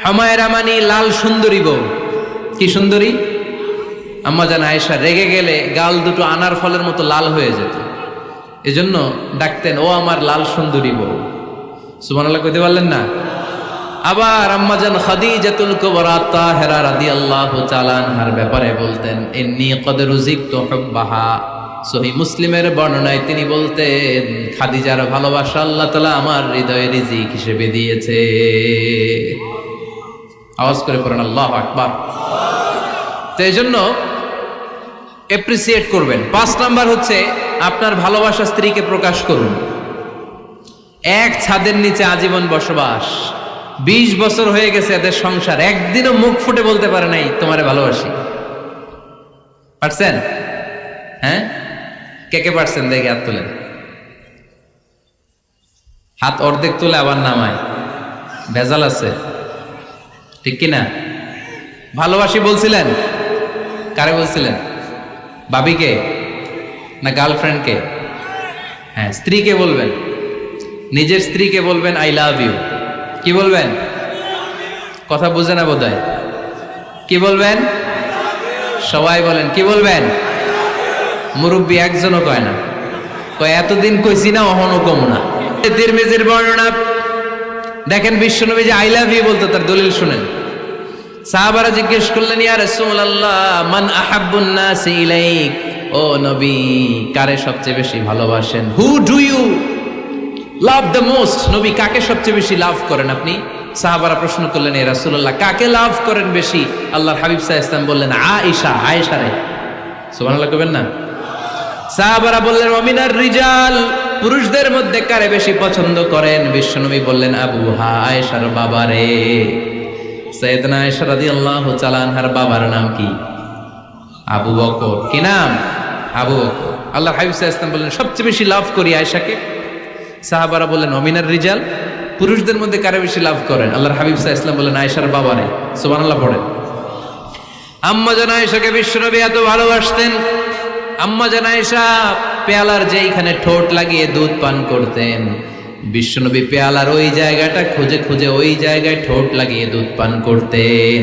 হামায়রা মানে লাল সুন্দরী বউ। কি সুন্দরী? আম্মা জান আয়েশা রেগে গেলে গাল দুটো আনার ফলের মতো লাল হয়ে যেত, এজন্য ডাকতেন, ও আমার লাল সুন্দরী বউ। সুবহানাল্লাহ কইতে পারলেন না? আবার আম্মাজান খাদিজাতুল কুবরা তাহেরা রাদিয়াল্লাহু তাআলা আনহার ব্যাপারে বলতেন, ইন্নী ক্বাদ রুজিকতু হুব্বাহা। সহিহ মুসলিমের বর্ণনায় তিনি বলতেন, খাদিজার ভালোবাসা আল্লাহ তাআলা আমার হৃদয়ে রিজিক হিসেবে দিয়েছে। আওয়াজ করে পড়েন আল্লাহু আকবার। তো এইজন্য এপ্রিসিয়েট করবেন। 5 নাম্বার হচ্ছে আপনার ভালোবাসা স্ত্রীকে প্রকাশ করুন। এক ছাদের নিচে আজীবন বসবাস, 20 বছর হয়ে গেছে এদের সংসার, একদিনও মুখ ফুটে বলতে পারে নাই তোমারে ভালোবাসি। পারছেন? হ্যাঁ, কে কে পারছেন? দেখে হাত তোলেন। হাত অর্ধেক তুলে আবার নামায়, ভেজাল আছে, ঠিক কিনা? ভালোবাসি বলছিলেন? কারে বলছিলেন? ভাবিকে না গার্লফ্রেন্ডকে? হ্যাঁ, স্ত্রীকে বলবেন। নিজের স্ত্রীকে বলবেন আই লাভ ইউ। কি বলবেন? কথা বুঝে না বোধহয়। কি বলবেন? সবাই বলেন, কি বলবেন? মুরব্বী একজনও কয় না, কয় এতদিন কইছি না, অহনো কম না। তিরমিজির বর্ণনা দেখেন, বিশ্বনবী যে আই লাভ ইউ বলতো তার দলিল শুনেন। সাহাবারা জিজ্ঞেস করলেন, ইয়া রাসূলুল্লাহ, মান আহাব্বুন নাসি ইলাইক, ও নবী কারে সবচেয়ে বেশি ভালোবাসেন? Who do you love the most? নবী কাকে সবচেয়ে বেশি লাভ করেন আপনি? সাহাবারা প্রশ্ন করলেন, এ রাসূলুল্লাহ, কাকে লাভ করেন বেশি? আল্লাহর হাবিব সাল্লাল্লাহু আলাইহি ওয়াসাল্লাম বললেন, আয়েশা রে। সুবহানাল্লাহ কইবেন না? সাহাবারা বললেন, ওমিনার রিজাল, পুরুষদের মধ্যে কারে বেশি পছন্দ করেন? বিশ্বনবী বললেন, আবুহা, আয়েশার বাবা রে। সাইয়েদনা আয়েশা রাদিয়াল্লাহু তাআলা আনহার বাবার নাম কি? আবু বকর। কি নাম? আবু বকর। আল্লাহর হাবিব সাল্লাল্লাহু আলাইহি ওয়াসাল্লাম বললেন, সবচেয়ে বেশি লাভ করি আয়েশাকে। সাহাবারা বললেন, ওমিনার রিজাল, পুরুষদের মধ্যে কারে বেশি লাভ করেন? আল্লাহর হাবিব সাল্লাল্লাহু আলাইহি ওয়াসাল্লাম বললেন, আয়েশার বাবা রে। সুবহানাল্লাহ পড়েন। আম্মা জান আয়েশাকে বিশ্বনবী এত ভালোবাসতেন। আম্মা জান আয়েশা পেয়ালার যেইখানে ঠোঁট লাগিয়ে দুধ পান করতেন, বিশ্বনবী পেয়ালার ওই জায়গাটা খুঁজে খুঁজে ওই জায়গায় ঠোঁট লাগিয়ে দুধ পান করতেন।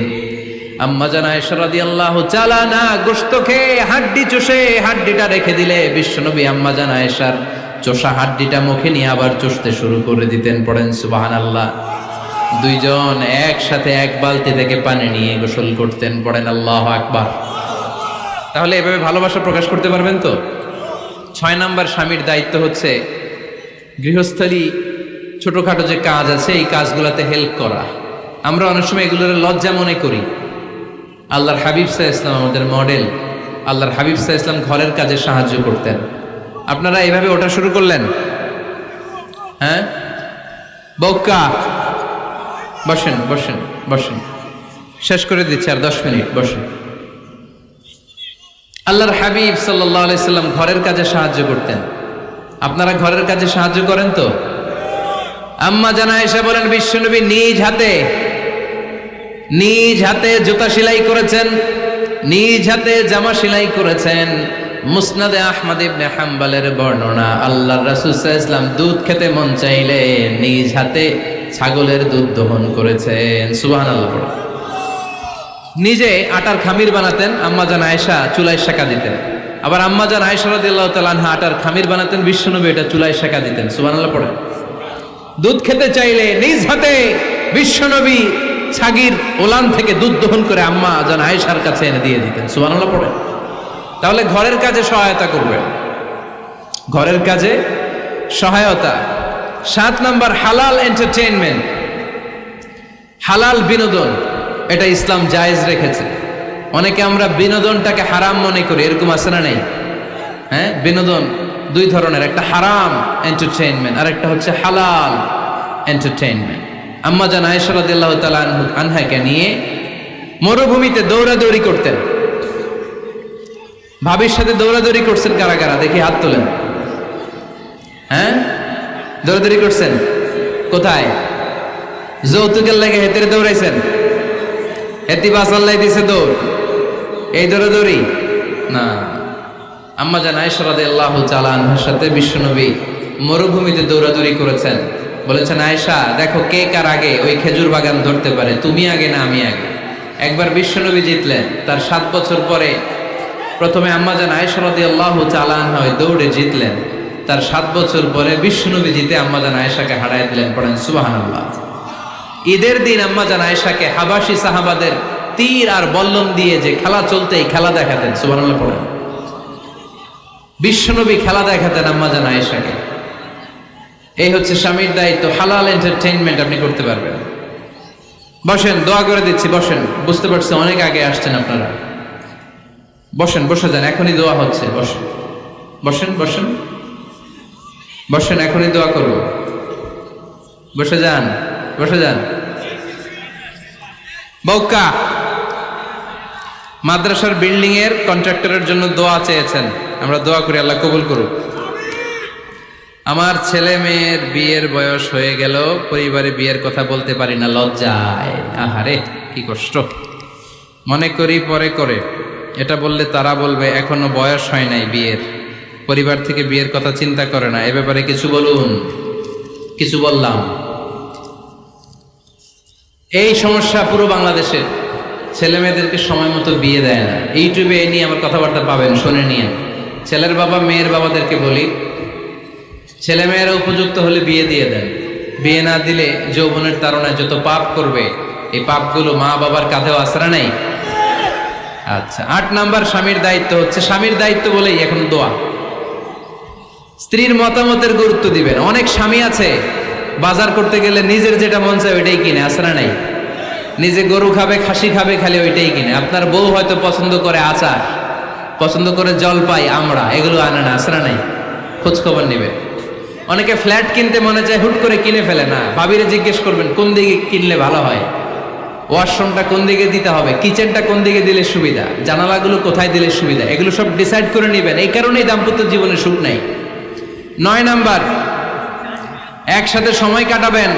আম্মা জান আয়েশা রাদিয়াল্লাহু তাআলা না গোশত খেয়ে হাড্ডি চষে হাড্ডিটা রেখে দিলে বিশ্বনবী আম্মা জান আয়েশার চষা হাড্ডিটা মুখে নিয়ে আবার চষতে শুরু করে দিতেন। পড়েন সুবহানাল্লাহ। দুইজন একসাথে এক বালতি থেকে পানি নিয়ে গোসল করতেন। পড়েন আল্লাহু আকবার। তাহলে এভাবে ভালোবাসা প্রকাশ করতে পারবেন তো? 6 নাম্বার স্বামীর দায়িত্ব হচ্ছে গৃহস্থলী ছোটখাটো যে কাজ আছে এই কাজগুলোতে হেল্প করা। আমরা অনেক সময় এগুলোর লজ্জা মনে করি। আল্লাহর হাবিব সাল্লাল্লাহু আলাইহি ওয়াসাল্লাম আমাদের মডেল। আল্লাহর হাবিব সাল্লাল্লাহু আলাইহি ওয়াসাল্লাম ঘরের কাজে সাহায্য করতেন। আপনারা এইভাবে ওঠা শুরু করলেন? হ্যাঁ, বউকা বসেন বসেন বসেন, শেষ করে দিচ্ছি, আর 10 মিনিট বসেন। আল্লাহর হাবিব সাল্লাল্লাহু আলাইহি সাল্লাম ঘরের কাজে সাহায্য করতেন। আপনারা ঘরের কাজে সাহায্য করেন তো? আম্মা জান আয়েশা বলেন, বিশ্বনবী নিজ হাতে জুতা সেলাই করেছেন, নিজ হাতে জামা সেলাই করেছেন। মুসনাদে আহমদ ইবনে হাম্বলের বর্ণনা, আল্লাহর রাসূল সাল্লাল্লাহু আলাইহি ওয়াসাল্লাম দুধ খেতে মন চাইলে নিজ হাতে ছাগলের দুধ দহন করেছেন। সুবহানাল্লাহ। নিজে আটার খামির বানাতেন, আম্মা জান আয়েশা চুলায় সেকা দিতেন। আবার আম্মা জান আয়েশা রাদিয়াল্লাহু তাআলা আনহা আটার খামির বানাতেন, বিশ্বনবী এটা চুলায় সেকা দিতেন। সুবহানাল্লাহ পড়েন। দুধ খেতে চাইলে নিজ হাতে বিশ্বনবী ছাগির ওলান থেকে দুধ দহন করে আম্মা জান আয়েশার কাছে এনে দিয়ে দিতেন। সুবহানাল্লাহ পড়েন। তাহলে ঘরের কাজে সহায়তা করবেন, ঘরের কাজে সহায়তা। 7 নাম্বার হালাল এন্টারটেইনমেন্ট, হালাল বিনোদন, এটা ইসলাম জায়েজ রেখেছে। অনেকে আমরা বিনোদনটাকে হারাম মনে করি, এরকম আছে না নাই? হ্যাঁ, বিনোদন 2 ধরনের, একটা হারাম এন্টারটেইনমেন্ট আর একটা হচ্ছে হালাল এন্টারটেইনমেন্ট। আম্মা জান আয়েশা রাদিয়াল্লাহু তাআলা আনহাকে নিয়ে মরুভূমিতে দৌড়াদৌড়ি করতেন। ভাবির সাথে দৌড়াদৌড়ি করছেন কারা কারা? দেখি হাত তোলেন। হ্যাঁ, দৌড়াদৌড়ি করছেন কোথায়? যৌতুকের লাগে হেতেরে দৌড়াইছেন? হেতি বাসাল্লাই দিছে দৌড়, এই দৌড়াদৌড়ি না। আম্মা জান আয়েশা রাদিয়াল্লাহু তাআলা আনহার সাথে বিশ্বনবী মরুভূমিতে দৌড়াদৌড়ি করেছেন। বলেছেন, আয়েশা দেখো কে কার আগে ওই খেজুর বাগান ধরতে পারে, তুমি আগে না আমি আগে। একবার বিশ্বনবী জিতলেন, তার 7 বছর পরে প্রথমে আম্মা জান আয়েশা রাদিয়াল্লাহু তাআলা আনহা ওই দৌড়ে জিতলেন। তার 7 বছর পরে বিশ্বনবী জিতে আম্মা জান আয়েশাকে হারায় দিলেন। পড়েন সুবহানাল্লাহ। ঈদের দিন আম্মা জান আয়েশাকে হাবাসি সাহাবাদের তীর আর বল্লম দিয়ে যে খেলা চলতেই খেলা দেখাতেন। সুবহানাল্লাহ পড়েন। বিশ্বনবী খেলা দেখাতেন আম্মা জান আয়েশাকে। এই হচ্ছে স্বামীর দায়িত্ব। হালাল এন্টারটেইনমেন্ট আপনি করতে পারবেন। বসেন, দোয়া করে দিচ্ছি, বসেন। বুঝতে পারছি অনেক আগে আসছেন আপনারা। বসেন, বসে যান, এখনই দোয়া হচ্ছে। বসেন বসেন বসেন বসেন, এখনই দোয়া করব। বসে যান, বসে যান। বউকা মাদ্রাসার বিল্ডিং এর কন্ট্রাক্টরের জন্য দোয়া চেয়েছেন, আমরা দোয়া করি আল্লাহ কবুল করুক। আমার ছেলে মেয়ের বিয়ের বয়স হয়ে গেল, পরিবারে বিয়ের কথা বলতে পারি না, লজ্জায়। আহারে কি কষ্ট। মনে করি পরে করে, এটা বললে তারা বলবে এখনো বয়স হয় নাই বিয়ের, পরিবার থেকে বিয়ের কথা চিন্তা করে না। এ ব্যাপারে কিছু বলুন। কিছু বললাম। এই সমস্যা পুরো বাংলাদেশে, ছেলে মেয়েদেরকে সময় মতো বিয়ে দেয় না। ইউটিউবে এ নিয়ে আমার কথাবার্তা পাবেন, শুনে নিয়ে। ছেলের বাবা মেয়ের বাবাদেরকে বলি, ছেলে মেয়েরা উপযুক্ত হলে বিয়ে দিয়ে দেন। বিয়ে না দিলে যৌবনের তাড়নায় যত পাপ করবে, এই পাপগুলো মা বাবার কাঁধেও আশ্রা নেই। আচ্ছা, 8 নাম্বার স্বামীর দায়িত্ব হচ্ছে, স্বামীর দায়িত্ব বলেই এখন দোয়া। স্ত্রীর মতামতের গুরুত্ব দিবেন। অনেক স্বামী আছে বাজার করতে গেলে নিজের যেটা মন চায় ওইটাই কিনে, আছে না নাই? নিজে গরু খাবে, খাসি খাবে, খালি ওইটাই কিনে। আপনার বউ হয়তো পছন্দ করে আচার, পছন্দ করে জলপাই, আমড়া, এগুলো আনে না, আছে না নাই? খোঁজ খবর নিবে। অনেকে ফ্ল্যাট কিনতে মনে চায়, হুট করে কিনে ফেলে না। ভাবিরে জিজ্ঞেস করবেন কোন দিকে কিনলে ভালো হয়, ওয়াশরুমটা কোন দিকে দিতে হবে, কিচেনটা কোন দিকে দিলে সুবিধা, জানালাগুলো কোথায় দিলে সুবিধা, এগুলো সব ডিসাইড করে নেবেন। এই কারণেই দাম্পত্য জীবনে সুখ নাই। 9 নাম্বার, একসাথে সময় কাটাবেন।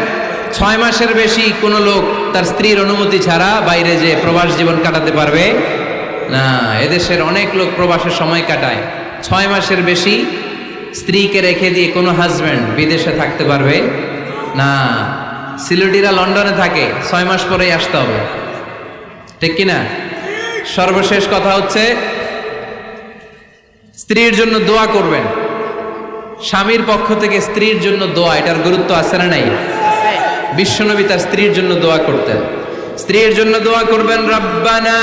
6 মাসের বেশি কোনো লোক তার স্ত্রীর অনুমতি ছাড়া বাইরে যে প্রবাস জীবন কাটাতে পারবে না। এদেশের অনেক লোক প্রবাসে সময় কাটায়। 6 মাসের বেশি স্ত্রীকে রেখে দিয়ে কোনো হাজব্যান্ড বিদেশে থাকতে পারবে না। সিলেটিরা লন্ডনে থাকে, 6 মাস পরেই আসতে হবে, ঠিক কিনা? সর্বশেষ কথা হচ্ছে, স্ত্রীর জন্য দোয়া করবেন। স্বামীর পক্ষ থেকে স্ত্রীর জন্য দোয়া, এটার গুরুত্ব আছে না নাই? বিশ্বনবী তার স্ত্রীর জন্য দোয়া করতেন। স্ত্রীর জন্য দোয়া করবেন, রব্বানা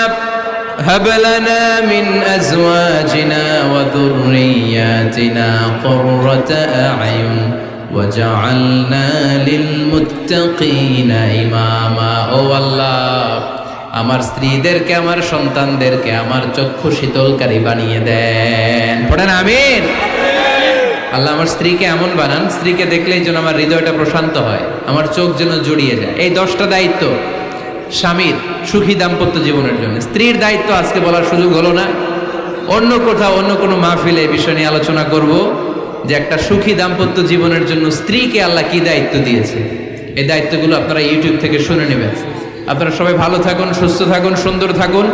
হাব লানা মিন আজওয়াজিনা ওয়া যুররিয়াতিনা কুররাতা আ'য়ুন ওয়াজআলনা লিল মুত্তাকিনা ইমামা। ও আল্লাহ, আমার স্ত্রীদেরকে, আমার সন্তানদেরকে আমার চক্ষু শীতলকারী বানিয়ে দেন। পড়েন আমিন। আল্লাহ আমার স্ত্রীকে এমন বানান, স্ত্রীকে দেখলেই যেন আমার হৃদয়টা প্রশান্ত হয়, আমার চোখ যেন জুড়িয়ে যায়। এই 10টা দায়িত্ব স্বামীর সুখী দাম্পত্য জীবনের জন্য। স্ত্রীর দায়িত্ব আজকে বলার সুযোগ হলো না, অন্য কোথাও অন্য কোনো মাহফিলে এই বিষয় নিয়ে আলোচনা করব, যে একটা সুখী দাম্পত্য জীবনের জন্য স্ত্রীকে আল্লাহ কি দায়িত্ব দিয়েছে। এই দায়িত্বগুলো আপনারা ইউটিউব থেকে শুনে নেবেন। আপনারা সবাই ভালো থাকুন, সুস্থ থাকুন, সুন্দর থাকুন।